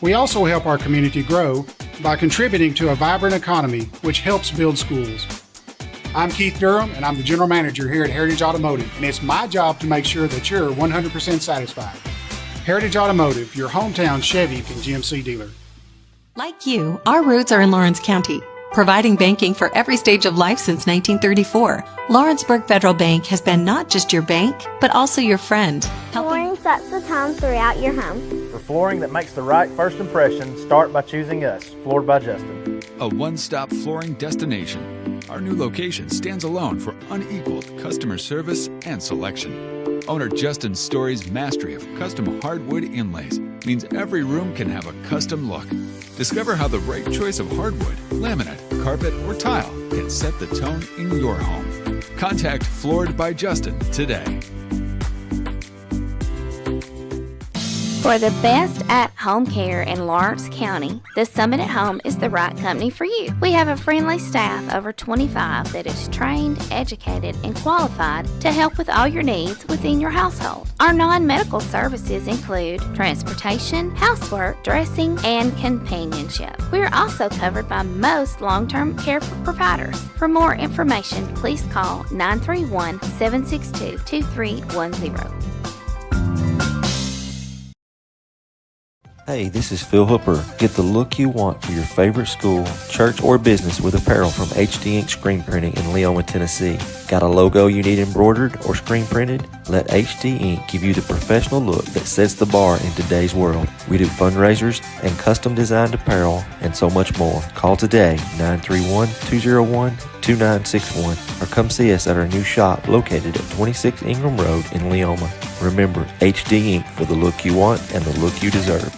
We also help our community grow by contributing to a vibrant economy, which helps build schools. I'm Keith Durham, and I'm the General Manager here at Heritage Automotive, and it's my job to make sure that you're 100% satisfied. Heritage Automotive, your hometown Chevy and GMC dealer. Like you, our roots are in Lawrence County. Providing banking for every stage of life since 1934, Lawrenceburg Federal Bank has been not just your bank, but also your friend. Flooring sets the tone throughout your home. For flooring that makes the right first impression, start by choosing us, Floored by Justin. A one-stop flooring destination. Our new location stands alone for unequaled customer service and selection. Owner Justin Story's mastery of custom hardwood inlays means every room can have a custom look. Discover how the right choice of hardwood, laminate, carpet, or tile can set the tone in your home. Contact Floored by Justin today. For the best at-home care in Lawrence County, the Summit at Home is the right company for you. We have a friendly staff over 25 that is trained, educated, and qualified to help with all your needs within your household. Our non-medical services include transportation, housework, dressing, and companionship. We are also covered by most long-term care providers. For more information, please call 931-762-2310. Hey, this is Phil Hooper. Get the look you want for your favorite school, church, or business with apparel from HD Ink Screen Printing in Leoma, Tennessee. Got a logo you need embroidered or screen printed? Let HD Ink give you the professional look that sets the bar in today's world. We do fundraisers and custom designed apparel and so much more. Call today, 931-201-2961, or come see us at our new shop located at 26 Ingram Road in Leoma. Remember, HD Ink for the look you want and the look you deserve.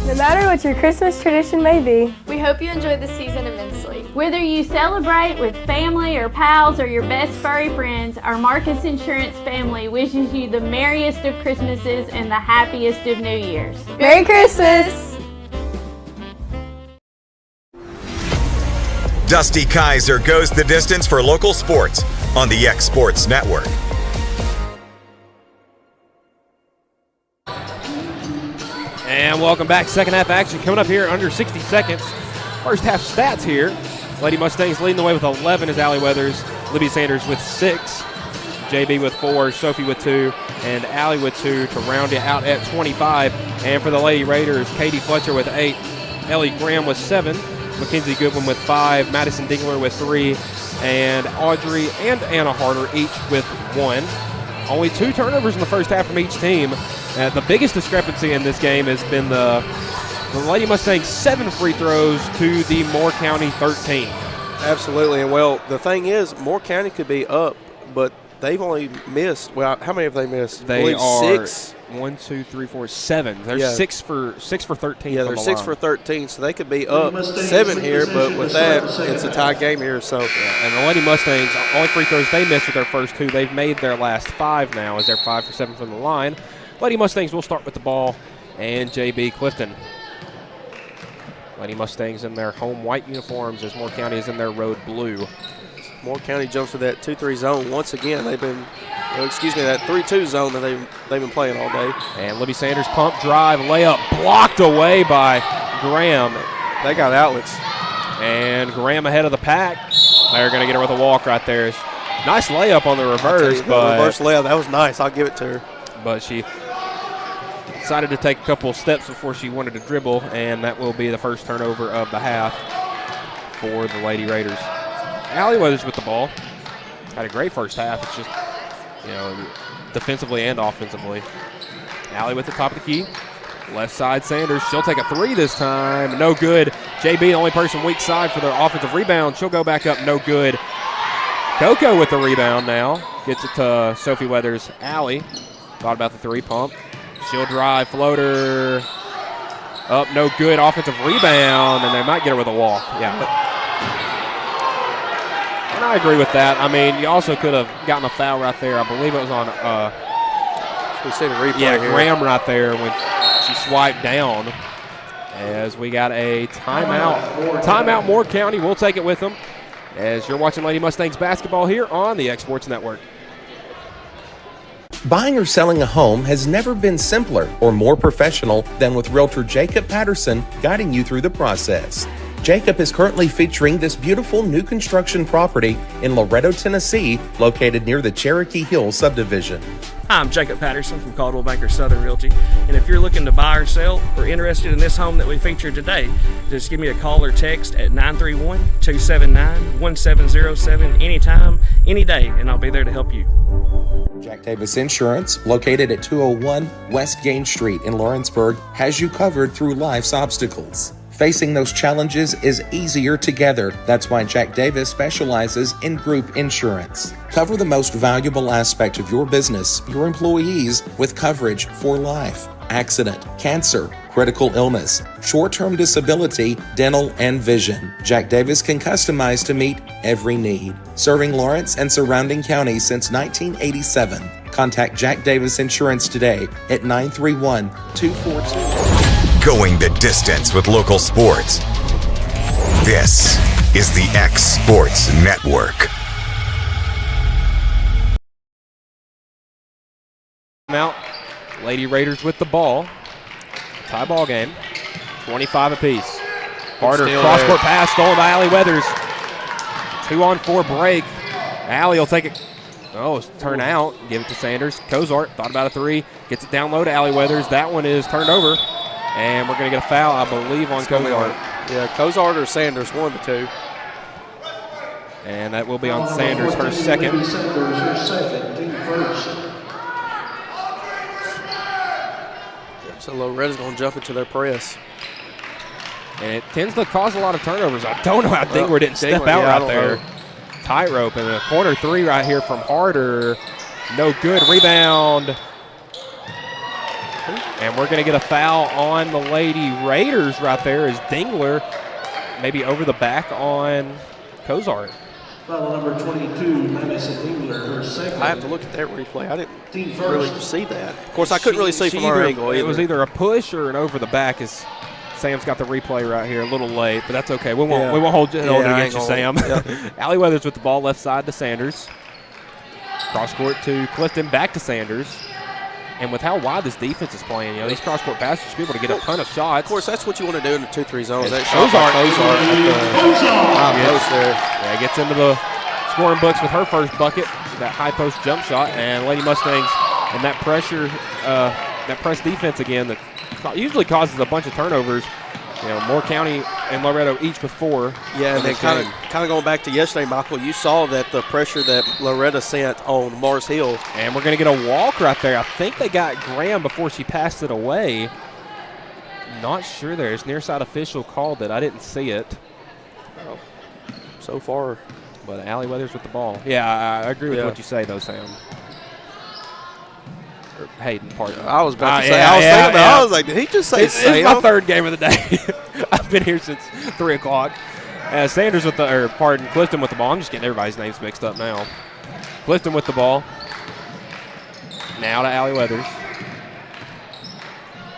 No matter what your Christmas tradition may be, we hope you enjoy the season immensely. Whether you celebrate with family or pals or your best furry friends, our Marcus Insurance family wishes you the merriest of Christmases and the happiest of New Years. Merry Christmas! Dusty Kaiser goes the distance for local sports on the X Sports Network. And welcome back. Second half action coming up here under 60 seconds. First half stats here. Lady Mustangs leading the way with 11 is Allie Weathers. Libby Sanders with 6. JB with 4. Sophie with 2. And Allie with 2 to round it out at 25. And for the Lady Raiders, Katie Fletcher with 8. Ellie Graham with 7. Mackenzie Goodwin with 5. Madison Dingler with 3. And Audrey and Anna Harder each with 1. Only 2 turnovers in the first half from each team. The biggest discrepancy in this game has been the Lady Mustangs 7 free throws to the Moore County 13. Absolutely. And, well, the thing is, Moore County could be up, but they've only missed. Well, how many have they missed? They are 6. 1, 2, 3, 4, 7. They're 6 for 13. Yeah, they're 6 for 13, so they could be up 7 here, but with that, it's a tie game here. So, and the Lady Mustangs, only free throws they missed with their first 2. They've made their last 5 now, as they're 5 for 7 from the line. Lady Mustangs will start with the ball, and JB Clifton. Lady Mustangs in their home white uniforms as Moore County is in their road blue. Moore County jumps to that 2-3 zone once again. They've been, that 3-2 zone that they've been playing all day. And Libby Sanders pump drive layup blocked away by Graham. They got outlets. And Graham ahead of the pack. They're going to get her with a walk right there. Nice layup on the reverse. But reverse layup, that was nice. I'll give it to her. But she decided to take a couple of steps before she wanted to dribble, and that will be the first turnover of the half for the Lady Raiders. Allie Weathers with the ball. Had a great first half. It's just, defensively and offensively. Allie with the top of the key. Left side Sanders. She'll take a 3 this time. No good. JB, the only person weak side for the offensive rebound. She'll go back up. No good. Coco with the rebound now. Gets it to Sophie Weathers. Allie thought about the 3 pump. She'll drive, floater, up, no good, offensive rebound, and they might get her with a walk. Yeah. And I agree with that. I mean, you also could have gotten a foul right there. I believe it was on we see the replay here. Graham right there when she swiped down. As we got a timeout. Timeout, Moore County. We'll take it with them. As you're watching Lady Mustangs basketball here on the X Sports Network. Buying or selling a home has never been simpler or more professional than with Realtor Jacob Patterson guiding you through the process. Jacob is currently featuring this beautiful new construction property in Loretto, Tennessee, located near the Cherokee Hills subdivision. Hi, I'm Jacob Patterson from Caldwell Banker Southern Realty, and if you're looking to buy or sell or interested in this home that we featured today, just give me a call or text at 931-279-1707 anytime, any day, and I'll be there to help you. Jack Davis Insurance, located at 201 West Gain Street in Lawrenceburg, has you covered through life's obstacles. Facing those challenges is easier together. That's why Jack Davis specializes in group insurance. Cover the most valuable aspect of your business, your employees, with coverage for life, accident, cancer, critical illness, short-term disability, dental, and vision. Jack Davis can customize to meet every need. Serving Lawrence and surrounding counties since 1987. Contact Jack Davis Insurance today at 931-242. Going the distance with local sports. This is the X Sports Network. Out, Lady Raiders with the ball. Tie ball game. 25 apiece. Harder cross-court pass stolen by Allie Weathers. 2-on-4 break. Allie will take it. Oh, it's turn out. Give it to Sanders. Cozart thought about a three. Gets it down low to Allie Weathers. That one is turned over. And we're going to get a foul, I believe, on Cozart. Yeah, Cozart or Sanders, one of the two. And that will be on Sanders, her second. So Loretta's going to jump into their press. And it tends to cause a lot of turnovers. I don't know how Dingler didn't step out right there. Tightrope and a corner three right here from Harder. No good. Rebound. And we're going to get a foul on the Lady Raiders right there as Dingler maybe over the back on Cozart. Foul number 22, Madison Dingler, her second. I have to look at that replay. I didn't really see that. Of course, I couldn't really see from our angle either. It was either a push or an over the back. As Sam's got the replay right here, a little late, but that's okay. We won't hold it against you, Sam. Yep. Allie Weathers with the ball left side to Sanders. Cross court to Clifton, back to Sanders. And with how wide this defense is playing, these cross-court passes should be able to get a ton of shots. Of course, that's what you want to do in the 2-3 zone. Cozart. Yeah, gets into the scoring books with her first bucket, that high post jump shot. And Lady Mustangs and that pressure, that press defense again that usually causes a bunch of turnovers. Moore County and Loretto each with 4. Yeah, and then kind of going back to yesterday, Michael, you saw that the pressure that Loretto sent on Mars Hill. And we're going to get a walk right there. I think they got Graham before she passed it away. Not sure there. His near side official called it. I didn't see it. Oh, so far. But Allie Weathers with the ball. Yeah, I agree with what you say, though, Sam. Hayden, pardon. I was about to say. I was like, did he just say Sam? It's my third game of the day. I've been here since 3 o'clock. Sanders with Clifton with the ball. I'm just getting everybody's names mixed up now. Clifton with the ball. Now to Allie Weathers.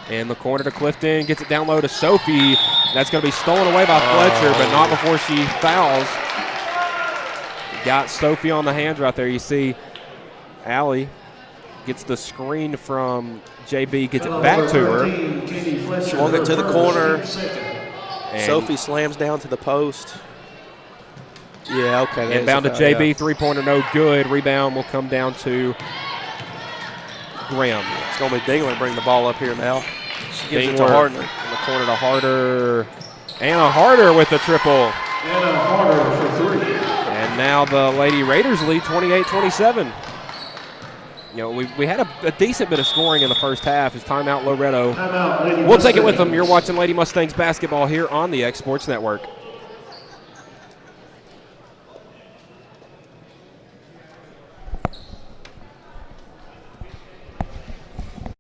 In the corner to Clifton. Gets it down low to Sophie. That's going to be stolen away by Fletcher, but not before she fouls. Got Sophie on the hands right there. You see Allie gets the screen from JB, gets it back to her. Swung it to the corner. Sophie slams down to the post. Yeah, okay. Inbound to JB, three-pointer no good. Rebound will come down to Graham. It's going to be Dingler bring the ball up here now. She gives it to Harder. In the corner to Harder. Anna Harder with the triple. Anna Harder for 3. And now the Lady Raiders lead 28-27. We had a decent bit of scoring in the first half. It's timeout Loretto. We'll take it with them. You're watching Lady Mustangs basketball here on the X Sports Network.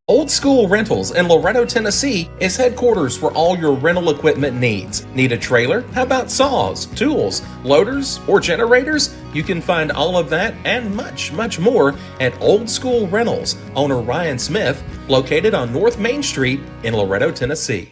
Old School Rentals in Loretto, Tennessee is headquarters for all your rental equipment needs. Need a trailer? How about saws, tools, loaders, or generators? You can find all of that and much, much more at Old School Rentals. Owner Ryan Smith, located on North Main Street in Loretto, Tennessee.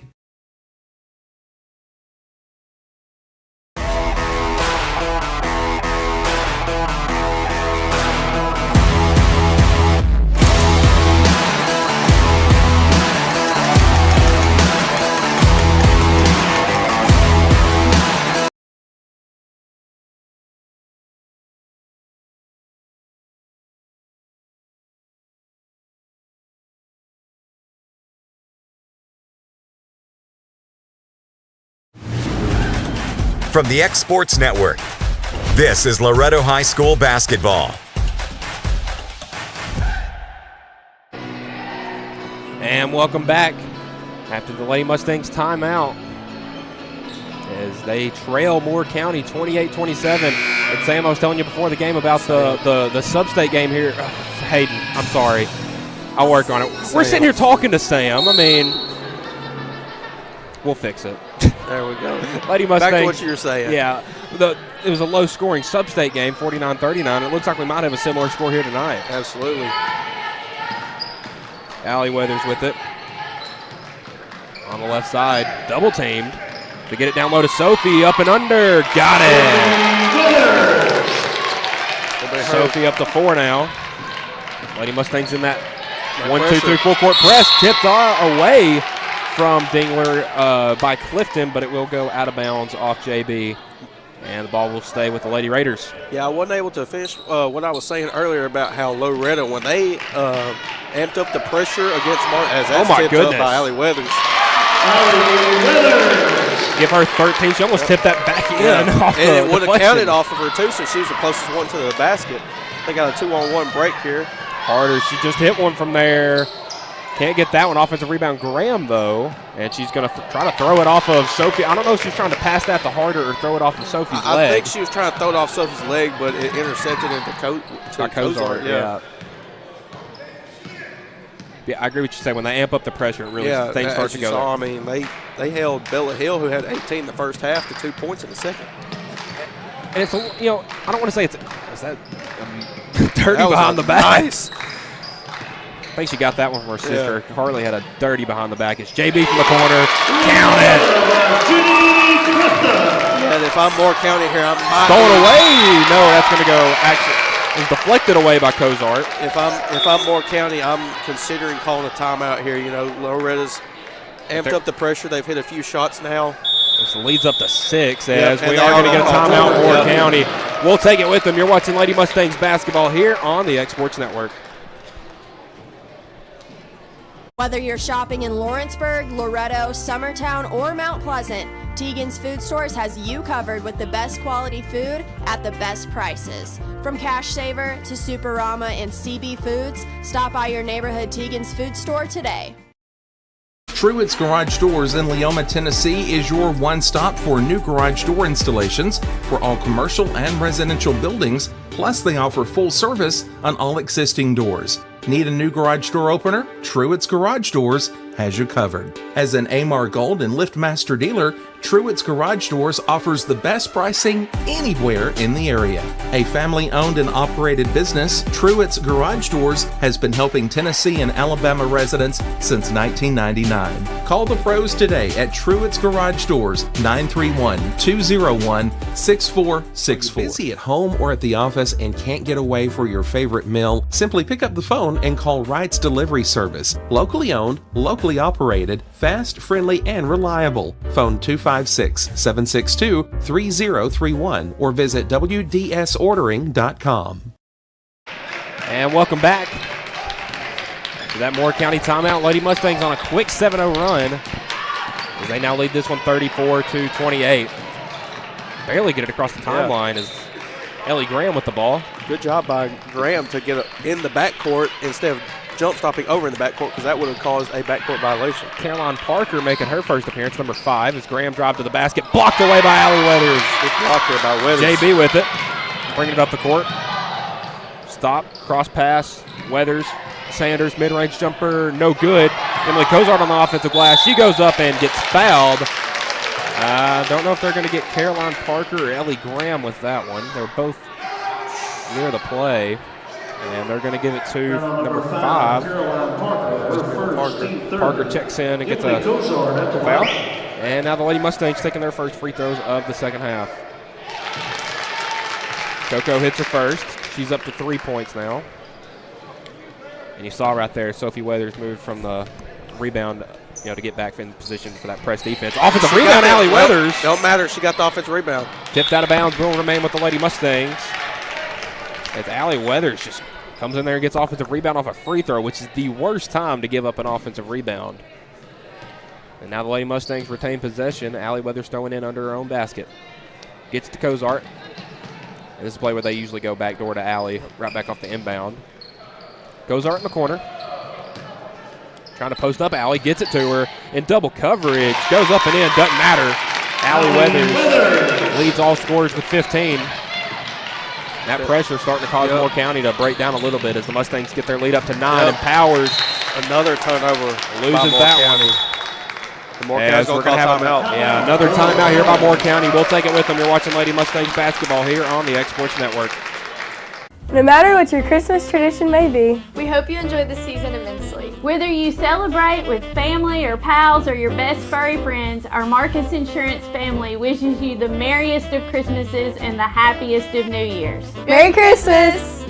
From the X Sports Network, this is Loretto High School basketball. And welcome back after the Lady Mustangs timeout as they trail Moore County 28-27. And Sam, I was telling you before the game about the sub-state game here. Hayden, I'm sorry. I'll work on it. We're sitting here talking to Sam. I mean, we'll fix it. There we go. Lady Mustangs. Back to what you were saying. Yeah. It was a low-scoring sub-state game, 49-39. It looks like we might have a similar score here tonight. Absolutely. Allie Weathers with it. On the left side, double-teamed. To get it down low to Sophie, up and under. Got it. Sophie up to 4 now. Lady Mustangs in that 1-2-3 full-court press. Tipped away from Dingler by Clifton, but it will go out of bounds off JB. And the ball will stay with the Lady Raiders. Yeah, I wasn't able to finish what I was saying earlier about how Loretto, when they amped up the pressure against Martin, as that's tipped up by Allie Weathers. Give her 13. She almost tipped that back in. Yeah. And it would have counted off of her, too, since she was the closest one to the basket. They got a 2-on-1 break here. Harder. She just hit one from there. Can't get that one. Offensive rebound, Graham, though. And she's going to try to throw it off of Sophie. I don't know if she's trying to pass that to Harder or throw it off of Sophie's leg. I think she was trying to throw it off Sophie's leg, but it intercepted into Cozart. Yeah, I agree with you say. When they amp up the pressure, things start to go. I mean, they held Bella Hill, who had 18 in the first half, to 2 points in the second. And it's, I don't want to say is that dirty behind the back? Nice. I think she got that one from her sister. Yeah. Harley had a dirty behind the back. It's JB from the corner. Count it. Yeah, if I'm Moore County here, I'm going away. No, that's going to go. Actually, it was deflected away by Cozart. If I'm Moore County, I'm considering calling a timeout here. Loretta's amped up the pressure. They've hit a few shots now. This leads up to 6 as we are going to get a timeout. Moore County. We'll take it with them. You're watching Lady Mustangs basketball here on the X Sports Network. Whether you're shopping in Lawrenceburg, Loretto, Summertown, or Mount Pleasant, Tegan's Food Stores has you covered with the best quality food at the best prices. From Cash Saver to Superama and CB Foods, stop by your neighborhood Tegan's Food Store today. Truett's Garage Doors in Leoma, Tennessee is your one-stop for new garage door installations for all commercial and residential buildings, plus they offer full service on all existing doors. Need a new garage door opener? Truett's Garage Doors has you covered. As an Amar Gold and LiftMaster dealer, Truett's Garage Doors offers the best pricing anywhere in the area. A family-owned and operated business, Truett's Garage Doors has been helping Tennessee and Alabama residents since 1999. Call the pros today at Truett's Garage Doors, 931-201-6464. Busy at home or at the office and can't get away for your favorite meal? Simply pick up the phone and call Wright's Delivery Service. Locally owned, locally operated, fast, friendly, and reliable. Phone 256-762-3031 or visit WDSordering.com. And welcome back to that Moore County timeout. Lady Mustangs on a quick 7-0 run as they now lead this one 34-28. Barely get it across the timeline as Ellie Graham with the ball. Good job by Graham to get it in the backcourt instead of jump stopping over in the backcourt, because that would have caused a backcourt violation. Caroline Parker making her first appearance, number 5, as Graham drive to the basket, blocked away by Allie Weathers. Good block there by Weathers. JB with it, bringing it up the court. Stop, cross pass, Weathers, Sanders, mid-range jumper, no good. Emily Cozart on the offensive glass. She goes up and gets fouled. I don't know if they're going to get Caroline Parker or Ellie Graham with that one. They're both near the play. And they're going to give it to number 5. Parker checks in and gets a foul. And now the Lady Mustangs taking their first free throws of the second half. Coco hits her first. She's up to 3 points now. And you saw right there, Sophie Weathers moved from the rebound, to get back in position for that press defense. Offensive rebound, Allie Weathers. Don't matter. She got the offensive rebound. Tipped out of bounds. Will remain with the Lady Mustangs. As Allie Weathers just comes in there and gets offensive rebound off a free throw, which is the worst time to give up an offensive rebound. And now the Lady Mustangs retain possession. Allie Weathers throwing in under her own basket. Gets to Cozart. And this is a play where they usually go back door to Allie, right back off the inbound. Cozart in the corner. Trying to post up Allie, gets it to her in double coverage. Goes up and in, doesn't matter. Allie Weathers leads all scorers with 15. That pressure starting to cause Moore County to break down a little bit as the Mustangs get their lead up to 9. And Powers another turnover loses that one. Moore County's going to have a timeout. Yeah, another timeout here by Moore County. We'll take it with them. You're watching Lady Mustangs basketball here on the X Sports Network. No matter what your Christmas tradition may be, we hope you enjoy the season immensely. Whether you celebrate with family or pals or your best furry friends, our Marcus Insurance family wishes you the merriest of Christmases and the happiest of New Years. Merry Christmas!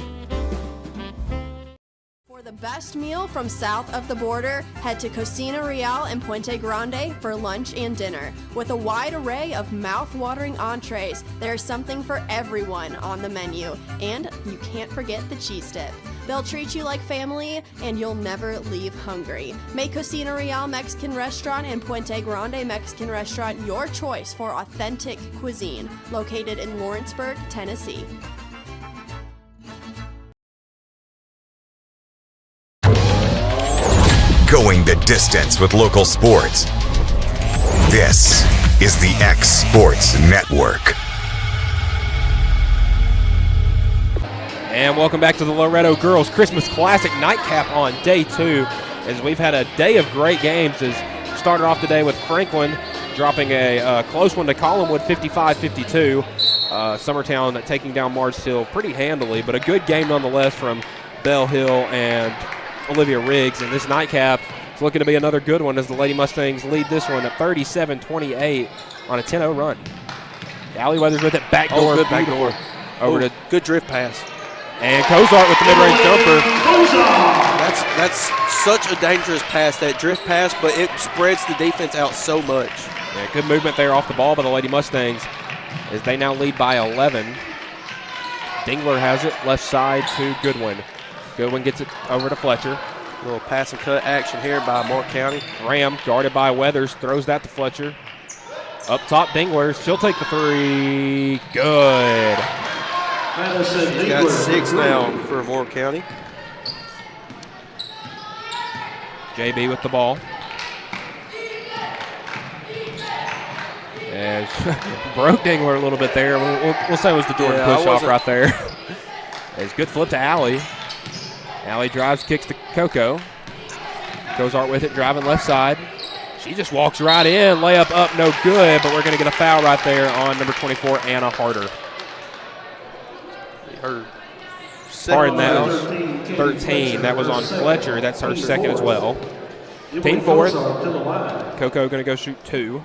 For the best meal from south of the border, head to Cocina Real in Puente Grande for lunch and dinner. With a wide array of mouth-watering entrees, there's something for everyone on the menu. And you can't forget the cheese dip. They'll treat you like family, and you'll never leave hungry. Make Cocina Real Mexican Restaurant and Puente Grande Mexican Restaurant your choice for authentic cuisine, located in Lawrenceburg, Tennessee. Going the distance with local sports. This is the X Sports Network. And welcome back to the Loretto Girls Christmas Classic Nightcap on day 2, as we've had a day of great games. As started off the day with Franklin dropping a close one to Collinwood, 55-52. Summertown taking down Mars Hill pretty handily, but a good game nonetheless from Bell Hill and Olivia Riggs. And this nightcap is looking to be another good one as the Lady Mustangs lead this one at 37-28 on a 10-0 run. Allie Weathers with it, backdoor. Good backdoor. Over to good drift pass. And Cozart with the mid-range jumper. That's such a dangerous pass, that drift pass, but it spreads the defense out so much. Yeah, good movement there off the ball by the Lady Mustangs as they now lead by 11. Dingler has it left side to Goodwin. Goodwin gets it over to Fletcher. A little pass and cut action here by Moore County. Graham guarded by Weathers, throws that to Fletcher. Up top, Dingler. She'll take the three. Good. She's got 6 now for Moore County. JB with the ball. And broke Dingler a little bit there. We'll say it was the Jordan push-off right there. It's good flip to Allie. Allie drives, kicks to Coco. Cozart with it, driving left side. She just walks right in. Layup up, no good, but we're going to get a foul right there on number 24, Anna Harder. Pardon, that was 13. That was on Fletcher. That's her second as well. Team fourth. Coco going to go shoot 2.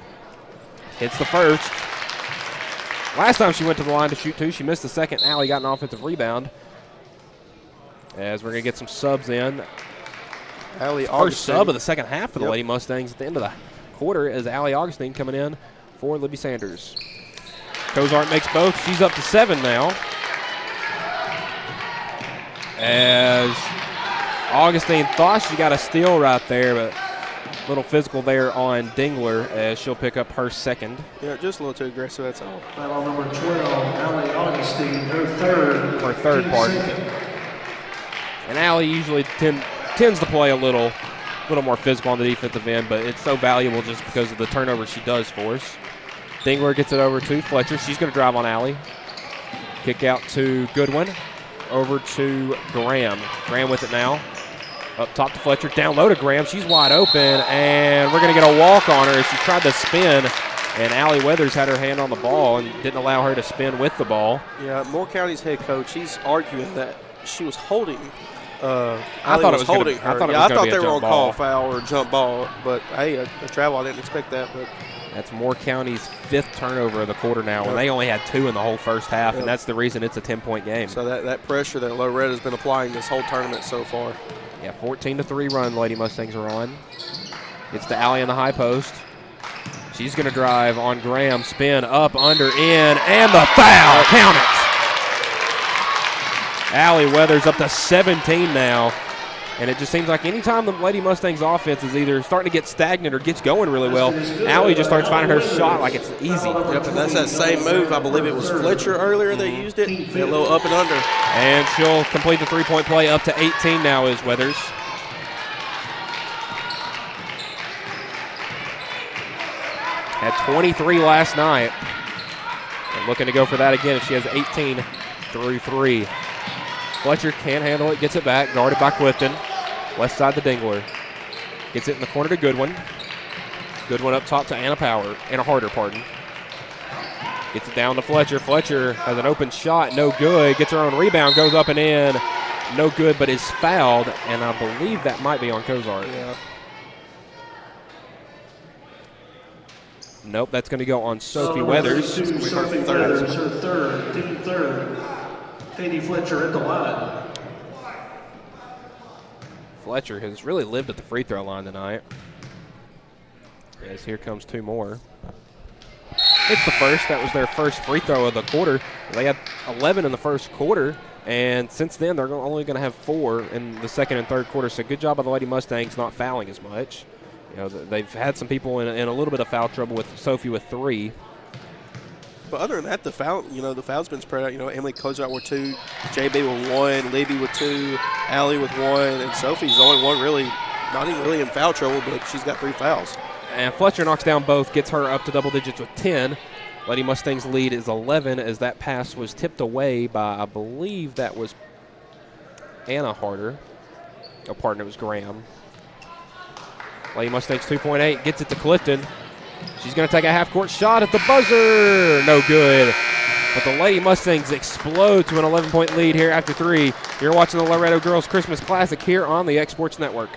Hits the first. Last time she went to the line to shoot 2, she missed the second. Allie got an offensive rebound. As we're going to get some subs in. First sub of the second half for the Lady Mustangs at the end of the quarter is Allie Augustine coming in for Libby Sanders. Cozart makes both. She's up to 7 now. As Augustine thought she got a steal right there, but a little physical there on Dingler as she'll pick up her second. Yeah, just a little too aggressive, that's all. Foul number 12, Allie Augustine, her third. Her third part. And Allie usually tends to play a little more physical on the defensive end, but it's so valuable just because of the turnovers she does for us. Dingler gets it over to Fletcher. She's going to drive on Allie. Kick out to Goodwin. Over to Graham. Graham with it now. Up top to Fletcher. Down low to Graham. She's wide open, and we're going to get a walk on her as she tried to spin, and Allie Weathers had her hand on the ball and didn't allow her to spin with the ball. Yeah, Moore County's head coach, he's arguing that she was holding. I thought it was holding her. I thought they were going to call a foul or a jump ball, but hey, a travel, I didn't expect that. But that's Moore County's 5th turnover of the quarter now, and they only had 2 in the whole first half, and that's the reason it's a 10-point game. So that pressure that Loretto has been applying this whole tournament so far. Yeah, 14-3 run Lady Mustangs are on. It's to Allie in the high post. She's going to drive on Graham, spin, up, under, in, and the foul. Count it. Allie Weathers up to 17 now And it just seems like anytime the Lady Mustangs offense is either starting to get stagnant or gets going really well, Allie just starts finding her shot like it's easy. Yep, and that's that same move. I believe it was Fletcher earlier that used it. A little up and under. And she'll complete the three-point play. Up to 18 now is Weathers. Had 23 last night. And looking to go for that again if she has 18 through 3. Fletcher can't handle it, gets it back, guarded by Clifton. Left side to Dingler. Gets it in the corner to Goodwin. Goodwin up top to Anna Harder, pardon. Gets it down to Fletcher. Fletcher has an open shot, no good. Gets her own rebound, goes up and in. No good, but is fouled, and I believe that might be on Cozart. Yeah. Nope, that's going to go on Sophie Weathers. Sophie Weathers, her third, team third. Katie Fletcher at the line. Fletcher has really lived at the free throw line tonight. As here comes 2 more. It's the first. That was their first free throw of the quarter. They had 11 in the first quarter, and since then they're only going to have 4 in the second and third quarter. So good job by the Lady Mustangs not fouling as much. You know, they've had some people in a little bit of foul trouble with Sophie with 3. But other than that, the foul's been spread out. You know, Emily Cozart with 2, JB with 1, Libby with 2, Allie with 1, and Sophie's the only one really, not even really in foul trouble, but she's got 3 fouls. And Fletcher knocks down both, gets her up to double digits with 10. Lady Mustangs' lead is 11 as that pass was tipped away by, I believe that was Anna Harder. Oh, pardon, it was Graham. Lady Mustangs 2.8, gets it to Clifton. She's going to take a half-court shot at the buzzer. No good. But the Lady Mustangs explode to an 11-point lead here after 3. You're watching the Loretto Girls Christmas Classic here on the X Sports Network.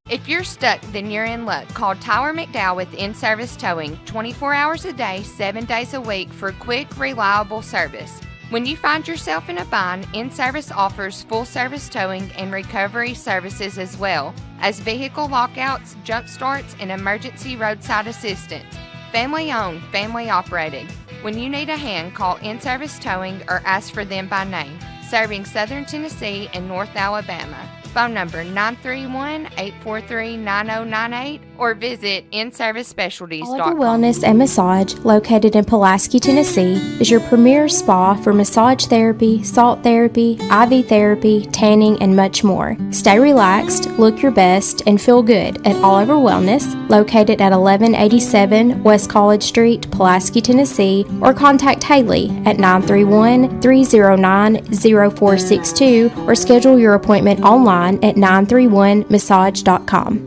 If you're stuck, then you're in luck. Call Tyler McDowell with In-Service Towing 24 hours a day, 7 days a week for quick, reliable service. When you find yourself in a bind, In-Service offers full-service towing and recovery services as well as vehicle lockouts, jump starts, and emergency roadside assistance. Family-owned, family-operated. When you need a hand, call In-Service Towing or ask for them by name. Serving Southern Tennessee and North Alabama. Phone number 931-843-9098 or visit InServiceSpecialties.com. Oliver Wellness and Massage, located in Pulaski, Tennessee, is your premier spa for massage therapy, salt therapy, IV therapy, tanning, and much more. Stay relaxed, look your best, and feel good at Oliver Wellness, located at 1187 West College Street, Pulaski, Tennessee, or contact Haley at 931-309-0462 or schedule your appointment online at 931massage.com.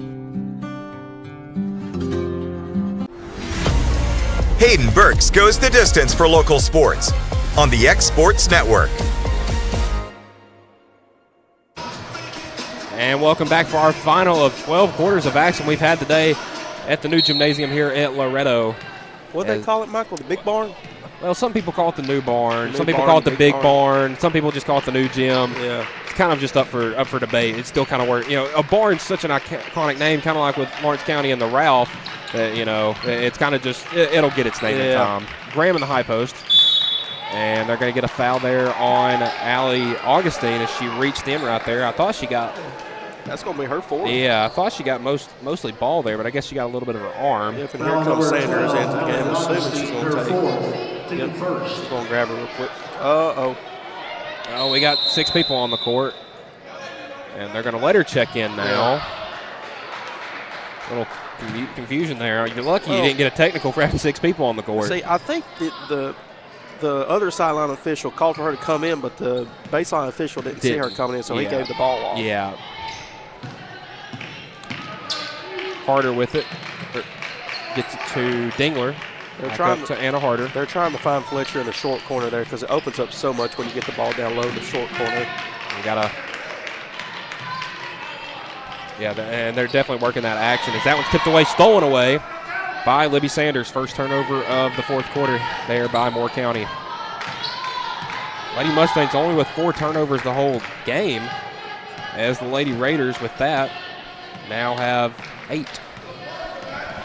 Hayden Burks goes the distance for local sports on the X Sports Network. And welcome back for our final of 12 quarters of action we've had today at the new gymnasium here at Loretto. What do they call it, Michael? The big barn? Well, some people call it the new barn. Some people call it the big barn. Some people just call it the new gym. Yeah. It's kind of just up for debate. It's still kind of work. You know, a barn's such an iconic name, kind of like with Lawrence County and the Ralph. That, you know, it's kind of just it'll get its name in time. Graham in the high post, and they're going to get a foul there on Allie Augustine as she reached in right there. I thought she got. That's going to be her 4th. Yeah, I thought she got mostly ball there, but I guess she got a little bit of her arm. Yep, and here comes Sanders into the game. Assuming she's going to take it. First. She's going to grab her real quick. Oh, we got 6 people on the court, and they're going to let her check in now. A little confusion there. You're lucky you didn't get a technical for having 6 people on the court. See, I think the other sideline official called for her to come in, but the baseline official didn't see her coming in, so he gave the ball off. Yeah. Harder with it. Gets it to Dingler. They're trying to Anna Harder. They're trying to find Fletcher in the short corner there because it opens up so much when you get the ball down low in the short corner. We got to. Yeah, and they're definitely working that action. As that one's tipped away, stolen away by Libby Sanders. First turnover of the 4th quarter there by Moore County. Lady Mustangs only with 4 turnovers the whole game, as the Lady Raiders with that now have 8.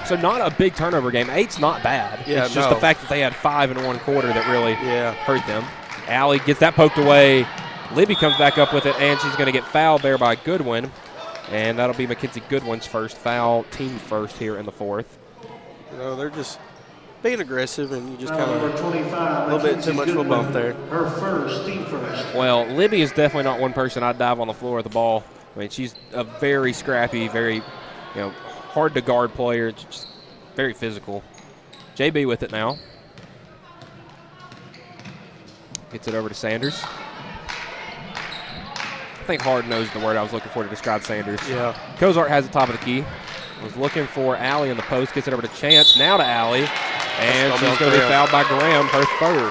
So not a big turnover game. 8's not bad. Yeah, it's just the fact that they had 5 in one quarter that really hurt them. Allie gets that poked away Libby comes back up with it, and she's going to get fouled there by Goodwin. And that'll be Mackenzie Goodwin's first foul, team first here in the fourth. They're just being aggressive, and you just kind of a little bit too much of a bump there. Her first, team first. Well, Libby is definitely not one person I'd dive on the floor with the ball. I mean, she's a very scrappy, very hard to guard player, just very physical. JB with it now. Gets it over to Sanders. I think hard knows the word I was looking for to describe Sanders. Yeah. Cozart has the top of the key. Was looking for Allie in the post. Gets it over to Chance. Now to Allie. And she's going to be fouled by Graham, her third.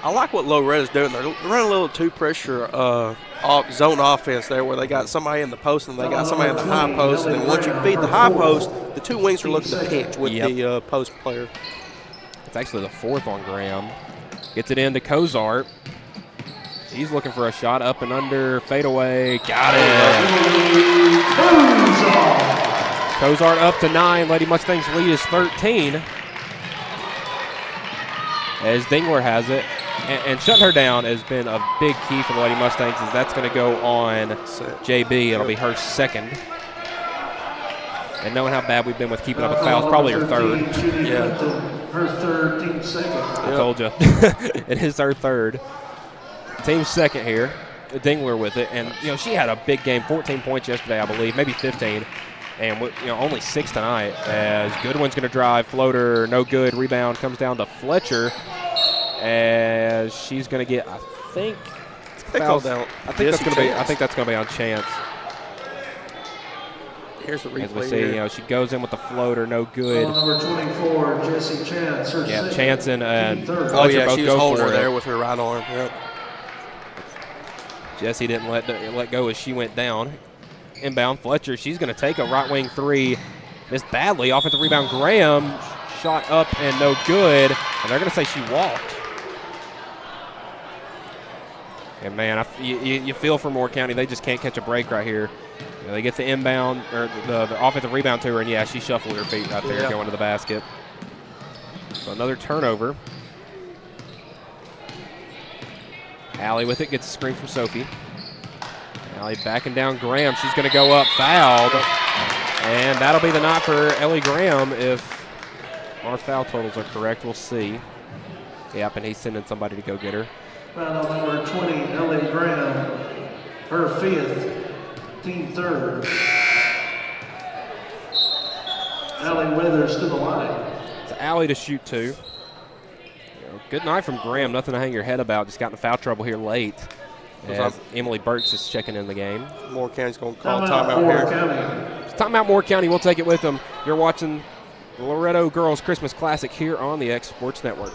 I like what Loretto's doing. They're running a little two-pressure zone offense there where they got somebody in the post and they got somebody in the high post. And then once you feed the high post, the two wings are looking to pinch with the post player. It's actually the fourth on Graham. Gets it into Cozart. He's looking for a shot up and under, fadeaway, got it. Cozart up to 9. Lady Mustangs lead is 13. As Dingler has it. And shutting her down has been a big key for the Lady Mustangs, as that's going to go on JB. It'll be her second. And knowing how bad we've been with keeping up with fouls, probably her third. Yeah. Her third, team second. I told you. It is her third. Team second here. Dingler with it. And, she had a big game, 14 points yesterday, I believe, maybe 15. And, only 6 tonight, as Goodwin's going to drive, floater, no good, rebound, comes down to Fletcher, as she's going to get, I think that's going to be on Chance. Here's the replay. As we see, she goes in with the floater, no good. Number 24, Jessie Chance. Chance and Fletcher both she was go holding for her it. there with her right arm. Yep. Jessie didn't let go as she went down. Inbound, Fletcher, she's going to take a right wing three. Missed badly. Offensive rebound, Graham. Shot up and no good. And they're going to say she walked. And, man, you feel for Moore County. They just can't catch a break right here. They get the inbound, or the offensive rebound to her, and, she shuffled her feet right there going to the basket. So another turnover. Allie with it, gets a screen from Sophie. Allie backing down Graham. She's going to go up, fouled. And that'll be the night for Ellie Graham if our foul totals are correct. We'll see. Yep, and he's sending somebody to go get her. Foul number 20, Ellie Graham, her fifth, team third. Allie Withers to the line. It's Allie to shoot two. Good night from Graham. Nothing to hang your head about. Just got in foul trouble here late. As Emily Burks is checking in the game. Moore County's going to call timeout here. It's timeout Moore County. We'll take it with them. You're watching the Loretto Girls Christmas Classic here on the X Sports Network.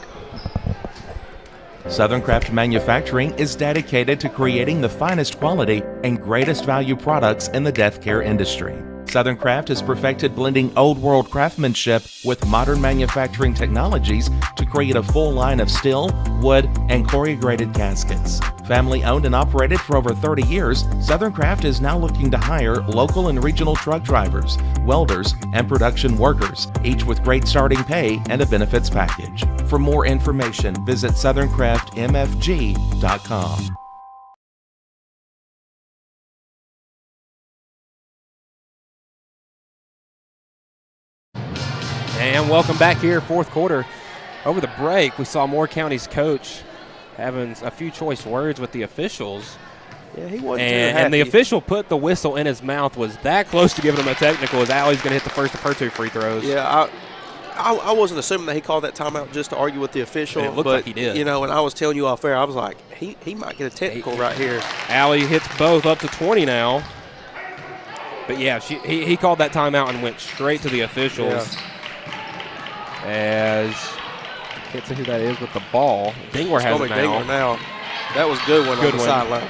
Southern Craft Manufacturing is dedicated to creating the finest quality and greatest value products in the death care industry. Southern Craft has perfected blending old world craftsmanship with modern manufacturing technologies to create a full line of steel, wood, and corrugated caskets. Family owned and operated for over 30 years, Southern Craft is now looking to hire local and regional truck drivers, welders, and production workers, each with great starting pay and a benefits package. For more information, visit SouthernCraftMFG.com. And welcome back here, fourth quarter. Over the break, we saw Moore County's coach having a few choice words with the officials. Yeah, he wasn't too happy. And the official put the whistle in his mouth, was that close to giving him a technical, as Allie's going to hit the first of her two free throws. Yeah, I wasn't assuming that he called that timeout just to argue with the official. It looked like he did. And I was telling you off air, I was like, he might get a technical right here. Allie hits both up to 20 now. But, yeah, he called that timeout and went straight to the officials. Yeah. As can't see who that is with the ball. Dingler has it now. Dingler now. That was good one on the sideline.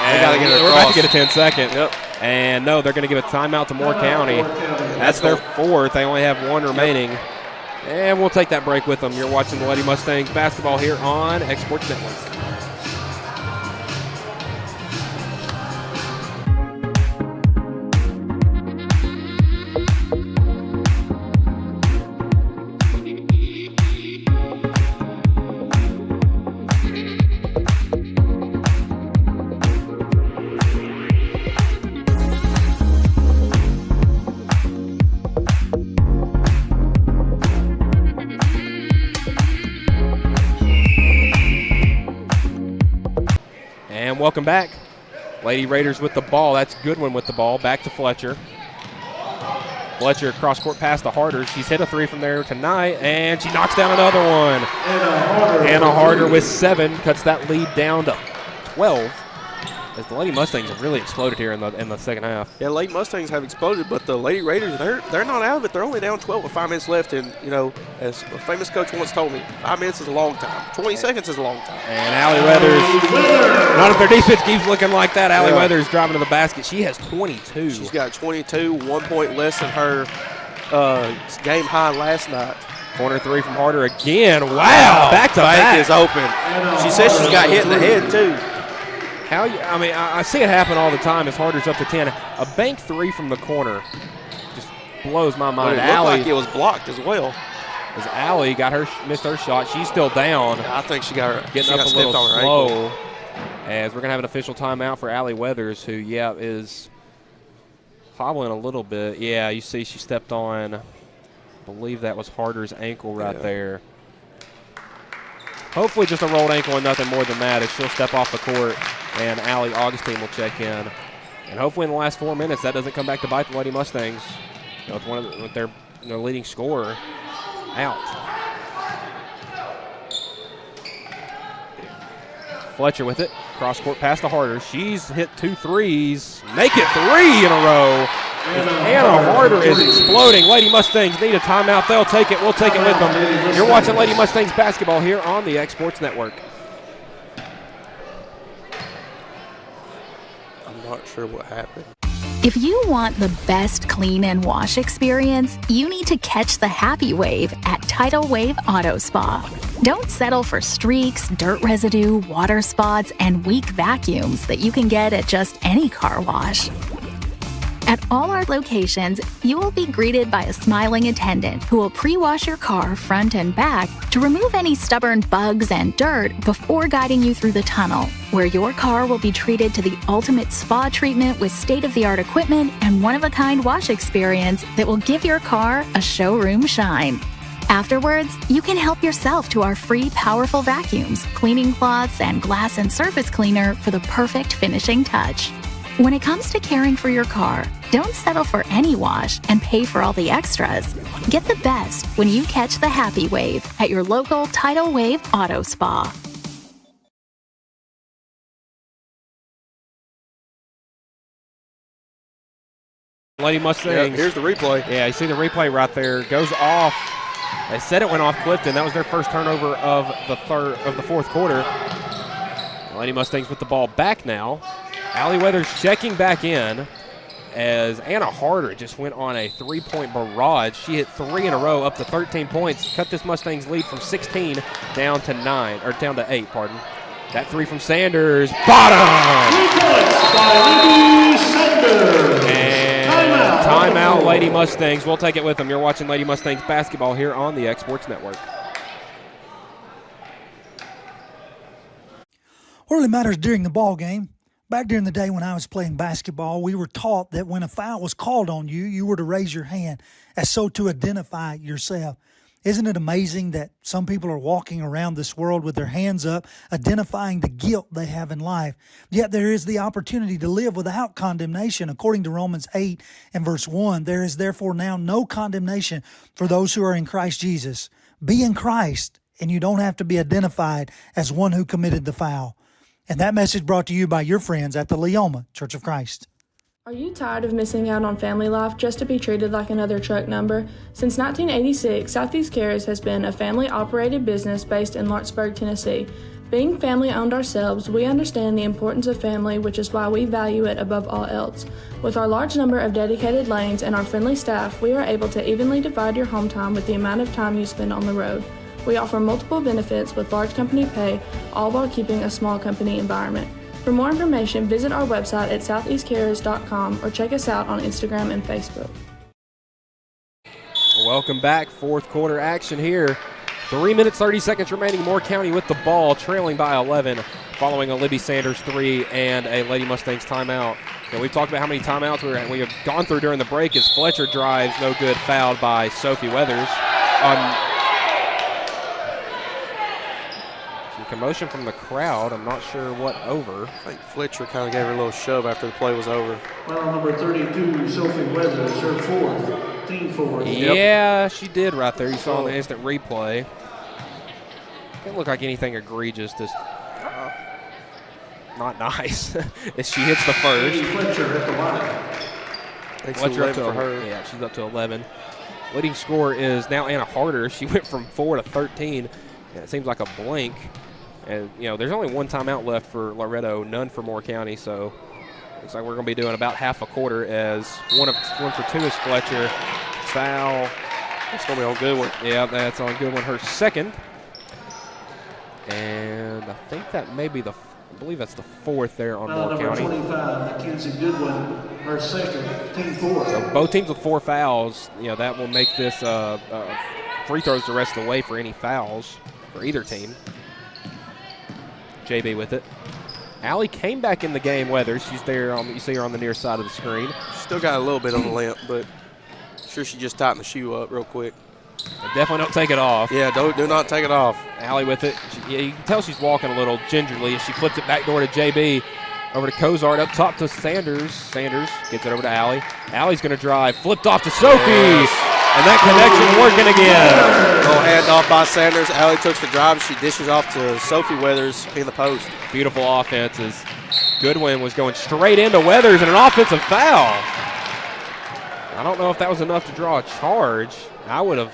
We're about to get a 10-second. Yep. And no, they're going to give a timeout to Moore County. That's their fourth. They only have one remaining. And we'll take that break with them. You're watching the Lady Mustangs basketball here on X Sports Network. and welcome back. Lady Raiders with the ball. That's Goodwin with the ball. Back to Fletcher. Fletcher cross court pass to Harder. She's hit a three from there tonight, and she knocks down another one. Anna Harder with 7 cuts that lead down to 12. As the Lady Mustangs have really exploded here in the second half. Yeah, Lady Mustangs have exploded, but the Lady Raiders, they're not out of it. They're only down 12 with 5 minutes left, and, you know, as a famous coach once told me, 5 minutes is a long time. 20 seconds is a long time. And Allie Weathers, not if their defense keeps looking like that. Allie Weathers driving to the basket. She has 22. She's got 22, 1 point less than her game high last night. Corner three from Harder again. Wow, back to back. Bank is open. She says she's got hit in the head, too. I see it happen all the time as Harder's up to 10. A bank three from the corner just blows my mind. It looked like it was blocked as well. As Allie missed her shot. She's still down. I think she got her. Getting up a little slow. As we're going to have an official timeout for Allie Weathers, who, is hobbling a little bit. Yeah, you see she stepped on, I believe that was Harder's ankle right there. Hopefully just a rolled ankle and nothing more than that, as she'll step off the court and Allie Augustine will check in. And hopefully in the last 4 minutes that doesn't come back to bite the Lady Mustangs. With their leading scorer out. Fletcher with it. Cross court pass to Harder. She's hit 2 threes. Make it 3 in a row. Anna Harder is exploding. Lady Mustangs need a timeout. They'll take it. We'll take it with them. You're watching Lady Mustangs basketball here on the X Sports Network. I'm not sure what happened. If you want the best clean and wash experience, you need to catch the happy wave at Tidal Wave Auto Spa. Don't settle for streaks, dirt residue, water spots, and weak vacuums that you can get at just any car wash. At all our locations, you will be greeted by a smiling attendant who will pre-wash your car front and back to remove any stubborn bugs and dirt before guiding you through the tunnel, where your car will be treated to the ultimate spa treatment with state-of-the-art equipment and one-of-a-kind wash experience that will give your car a showroom shine. Afterwards, you can help yourself to our free powerful vacuums, cleaning cloths, and glass and surface cleaner for the perfect finishing touch. When it comes to caring for your car, don't settle for any wash and pay for all the extras. Get the best when you catch the happy wave at your local Tidal Wave Auto Spa. Lady Mustangs. Here's the replay. Yeah, you see the replay right there. Goes off. They said it went off Clifton. That was their first turnover of the fourth quarter. Lady Mustangs with the ball back now. Allie Weathers checking back in as Anna Harder just went on a 3-point barrage. She hit 3 in a row, up to 13 points. Cut this Mustangs lead from 16 down to 8, pardon. That 3 from Sanders, bottom! And timeout, Lady Mustangs. We'll take it with them. You're watching Lady Mustangs basketball here on the X Sports Network. What really matters during the ball game. Back during the day when I was playing basketball, we were taught that when a foul was called on you, you were to raise your hand as so to identify yourself. Isn't it amazing that some people are walking around this world with their hands up, identifying the guilt they have in life? Yet there is the opportunity to live without condemnation. According to Romans 8 and verse 1, there is therefore now no condemnation for those who are in Christ Jesus. Be in Christ, and you don't have to be identified as one who committed the foul. And that message brought to you by your friends at the Leoma Church of Christ. Are you tired of missing out on family life just to be treated like another truck number? Since 1986, Southeast Cares has been a family-operated business based in Lawrenceburg, Tennessee. Being family-owned ourselves, we understand the importance of family, which is why we value it above all else. With our large number of dedicated lanes and our friendly staff, we are able to evenly divide your home time with the amount of time you spend on the road. We offer multiple benefits with large company pay, all while keeping a small company environment. For more information, visit our website at southeastcarriers.com or check us out on Instagram and Facebook. Welcome back. Fourth quarter action here. 3 minutes, 30 seconds remaining. Moore County with the ball, trailing by 11, following a Libby Sanders 3 and a Lady Mustangs timeout. And we've talked about how many timeouts we have gone through during the break as Fletcher drives, no good, fouled by Sophie Weathers. commotion from the crowd. I'm not sure what over. I think Fletcher kind of gave her a little shove after the play was over. Foul number 32, Sophie Weathers, her fourth, team fourth. Yeah, she did right there. You saw in the instant replay. Didn't look like anything egregious. Just not nice. As she hits the first. Fletcher at the line. Fletcher up to for her. Yeah, she's up to 11. Leading scorer is now Anna Harder. She went from 4 to 13. And it seems like a blank. And, you know, there's only one timeout left for Loretto, none for Moore County. So looks like we're going to be doing about half a quarter as one for two is Fletcher. Foul. That's going to be on a good one. Yeah, that's on a good one. Her second. And I think that may be I believe that's the fourth there on Moore County. Number 25, Mackenzie Goodwin, her second, team fourth. So both teams with 4 fouls. You know, that will make this free throws the rest of the way for any fouls for either team. JB with it. Allie came back in the game. Weathers, she's there. You see her on the near side of the screen. Still got a little bit on the limp, but sure she just tightened the shoe up real quick. Definitely don't take it off. Yeah, do not take it off. Allie with it. You can tell she's walking a little gingerly as she flips it back door to JB. Over to Cozart, up top to Sanders. Sanders gets it over to Allie. Allie's going to drive. Flipped off to Sophie. And that connection working again. Little handoff by Sanders. Allie took the drive. She dishes off to Sophie Weathers in the post. Beautiful offense as Goodwin was going straight into Weathers and an offensive foul. I don't know if that was enough to draw a charge. I would have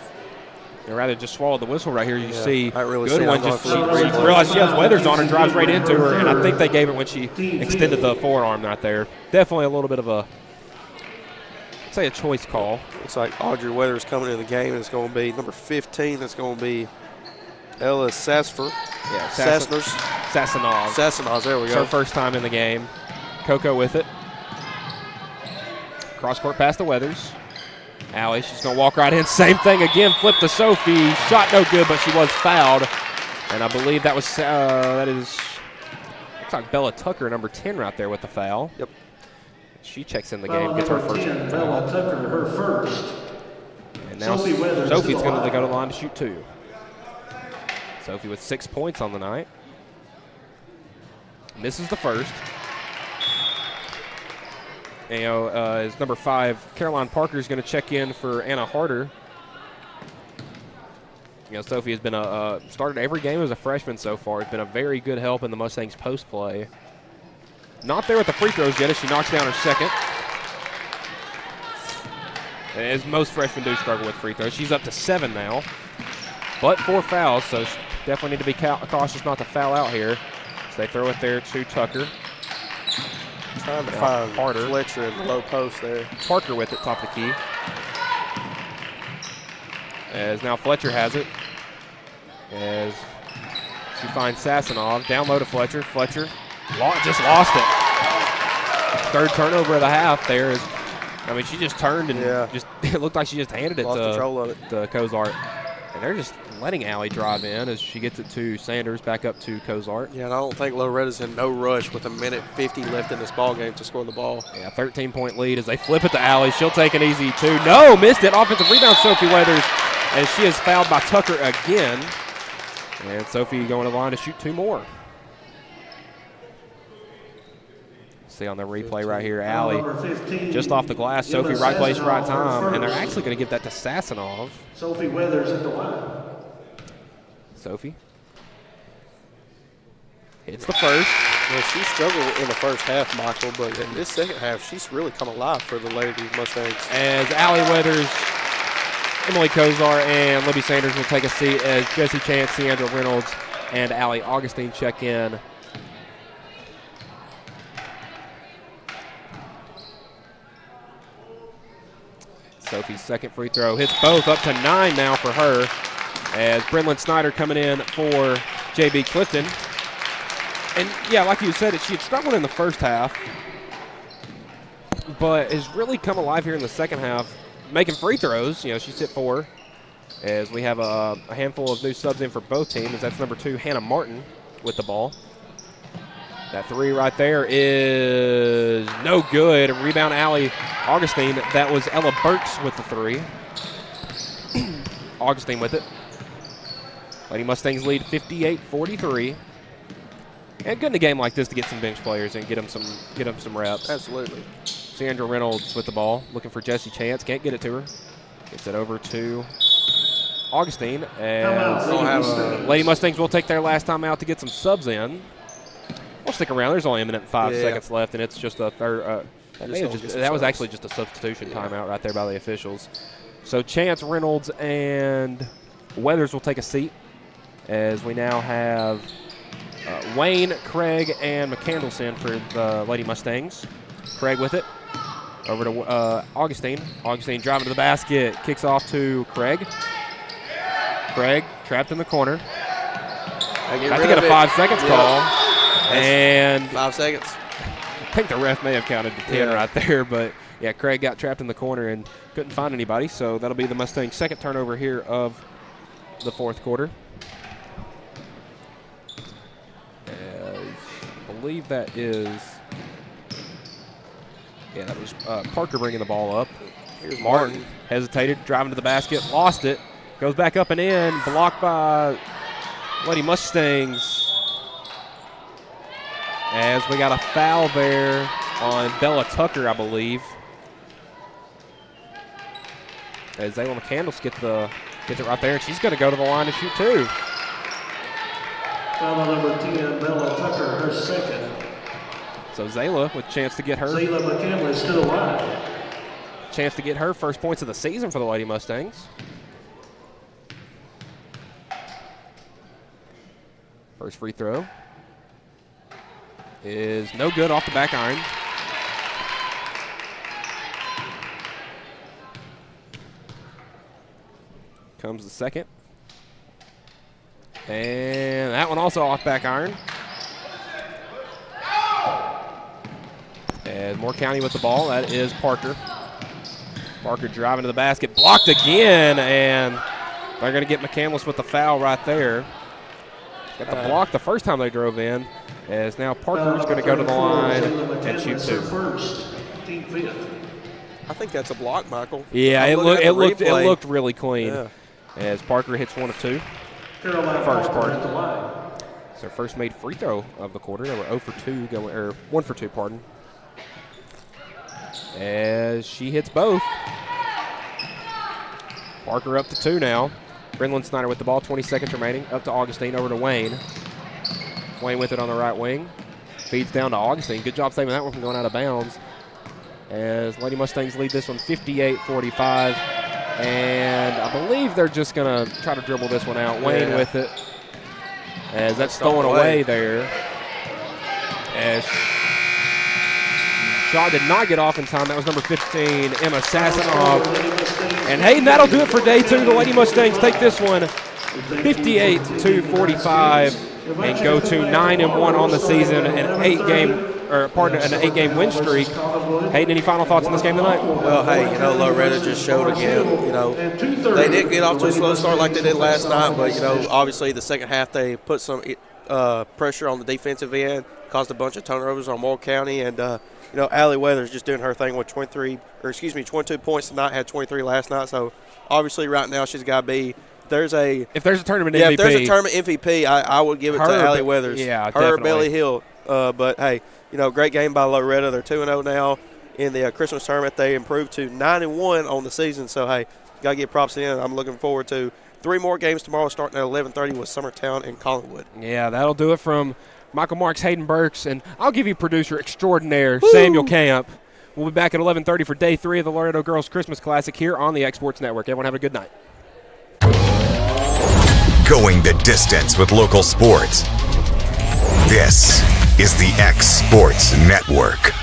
rather just swallowed the whistle right here. You see Goodwin just realized she has Weathers on and drives right into her, and I think they gave it when she extended the forearm right there. Definitely a little bit of a, I'd say a choice call. Looks like Audrey Weathers coming into the game, and it's going to be number 15. That's going to be Ella Sasfer. Yeah, Sassanov. Sassanov, there we go. It's her first time in the game. Coco with it. Cross-court pass to Weathers. Allie, she's going to walk right in. Same thing again. Flip to Sophie. Shot no good, but she was fouled. And I believe that was, looks like Bella Tucker, number 10 right there with the foul. Yep. She checks in the game, gets her first 10, Bella Tucker, her first. And now Sophie's going to go to the line to shoot 2. Sophie with 6 points on the night. Misses the first. You know, as number 5, Caroline Parker is going to check in for Anna Harder. You know, Sophie has been started every game as a freshman so far. It's been a very good help in the Mustangs post play. Not there with the free throws yet as she knocks down her second. As most freshmen do struggle with free throws. She's up to 7 now, but 4 fouls, so definitely need to be cautious not to foul out here. So they throw it there to Tucker. Trying to find Harder. Fletcher in the low post there. Parker with it, top of the key. As now Fletcher has it. As she finds Sassanov. Down low to Fletcher. Fletcher just lost it. Third turnover of the half there. I mean, she just turned and just it looked like she just handed it to Cozart. And they're just letting Allie drive in as she gets it to Sanders, back up to Cozart. Yeah, and I don't think Loretta's in no rush with 1:50 left in this ball game to score the ball. Yeah, 13-point lead as they flip it to Allie. She'll take an easy 2. No, missed it. Offensive rebound, Sophie Weathers, as she is fouled by Tucker again. And Sophie going to the line to shoot 2 more. See on the replay right here, Allie just off the glass. Sophie right place, right time. And they're actually going to give that to Sassanov. Sophie Weathers at the line. Sophie hits the first. Well, she struggled in the first half, Michael, but in this second half, she's really come alive for the Lady Mustangs. As Allie Weathers, Emily Cozart, and Libby Sanders will take a seat as Jessie Chance, Sandra Reynolds, and Allie Augustine check in. Sophie's second free throw hits both, up to 9 now for her. As Brenlyn Snyder coming in for JB Clifton. And yeah, like you said, she had struggled in the first half, but has really come alive here in the second half, making free throws. You know, she's hit 4. As we have a handful of new subs in for both teams. That's number 2, Hannah Martin, with the ball. That 3 right there is no good. Rebound Allie Augustine. That was Ella Burks with the 3. Augustine with it. Lady Mustangs lead 58-43. And good in a game like this to get some bench players and get them some reps. Absolutely. Sandra Reynolds with the ball, looking for Jessie Chance. Can't get it to her. Gets it over to Augustine. And Lady Mustangs will take their last time out to get some subs in. We'll stick around. There's only a minute and 5 seconds left, and it's just a third. That was actually just a substitution timeout right there by the officials. So Chance, Reynolds, and Weathers will take a seat as we now have Wayne, Craig, and McCandleston for the Lady Mustangs. Craig with it. Over to Augustine. Augustine driving to the basket. Kicks off to Craig. Craig trapped in the corner. I have to get a 5 seconds call. And 5 seconds. I think the ref may have counted to 10 right there. But, yeah, Craig got trapped in the corner and couldn't find anybody. So that'll be the Mustangs' second turnover here of the fourth quarter. I believe that is, that was Parker bringing the ball up. Here's Martin. Hesitated, driving to the basket, lost it. Goes back up and in, blocked by Lady Mustangs. As we got a foul there on Bella Tucker, I believe. As Zayla McCandless gets it right there, and she's going to go to the line to shoot too. Foul on number 10, Bella Tucker, her second. So Zayla with a chance to get her. Zayla McCandless still alive. Chance to get her first points of the season for the Lady Mustangs. First free throw is no good off the back iron. Comes the second. And that one also off back iron. And Moore County with the ball. That is Parker. Parker driving to the basket. Blocked again, and they're going to get McCandless with the foul right there. Got the block the first time they drove in, as now Parker's going to go to the line and shoot two. I think that's a block, Michael. Yeah, it looked really clean. Yeah. As Parker hits 1 of 2. First part. It's their first made free throw of the quarter. They were 0 for 2 going, or 1 for 2, pardon. As she hits both. Parker up to 2 now. Brenlin Snyder with the ball, 20 seconds remaining. Up to Augustine, over to Wayne. Wayne with it on the right wing. Feeds down to Augustine. Good job saving that one from going out of bounds. As Lady Mustangs lead this one 58-45. And I believe they're just going to try to dribble this one out. Wayne with it. As that's stolen away there. As shot did not get off in time. That was number 15, Emma Sassanoff. And Hayden, that'll do it for day 2. The Lady Mustangs take this one 58-45 and go to 9-1 on the season, an 8-game win streak. Hayden, any final thoughts on this game tonight? Well, hey, Loretto just showed again. They didn't get off to a slow start like they did last night, but obviously the second half they put some pressure on the defensive end, caused a bunch of turnovers on Moore County, and Allie Weathers just doing her thing with 22 points tonight, had 23 last night. So obviously right now she's got to be. If there's a tournament MVP, if there's a tournament MVP, I would give it to Allie Weathers. Yeah, her definitely. Belly Hill. But hey, great game by Loretto. They're 2-0 now in the Christmas tournament. They improved to 9-1 on the season. So hey, gotta give props in. I'm looking forward to 3 more games tomorrow, starting at 11:30 with Summertown and Collingwood. Yeah, that'll do it from Michael Marks, Hayden Burks, and I'll give you producer extraordinaire Samuel Camp. We'll be back at 11:30 for day 3 of the Loretto Girls Christmas Classic here on the X Sports Network. Everyone have a good night. Going the distance with local sports. This is the X Sports Network.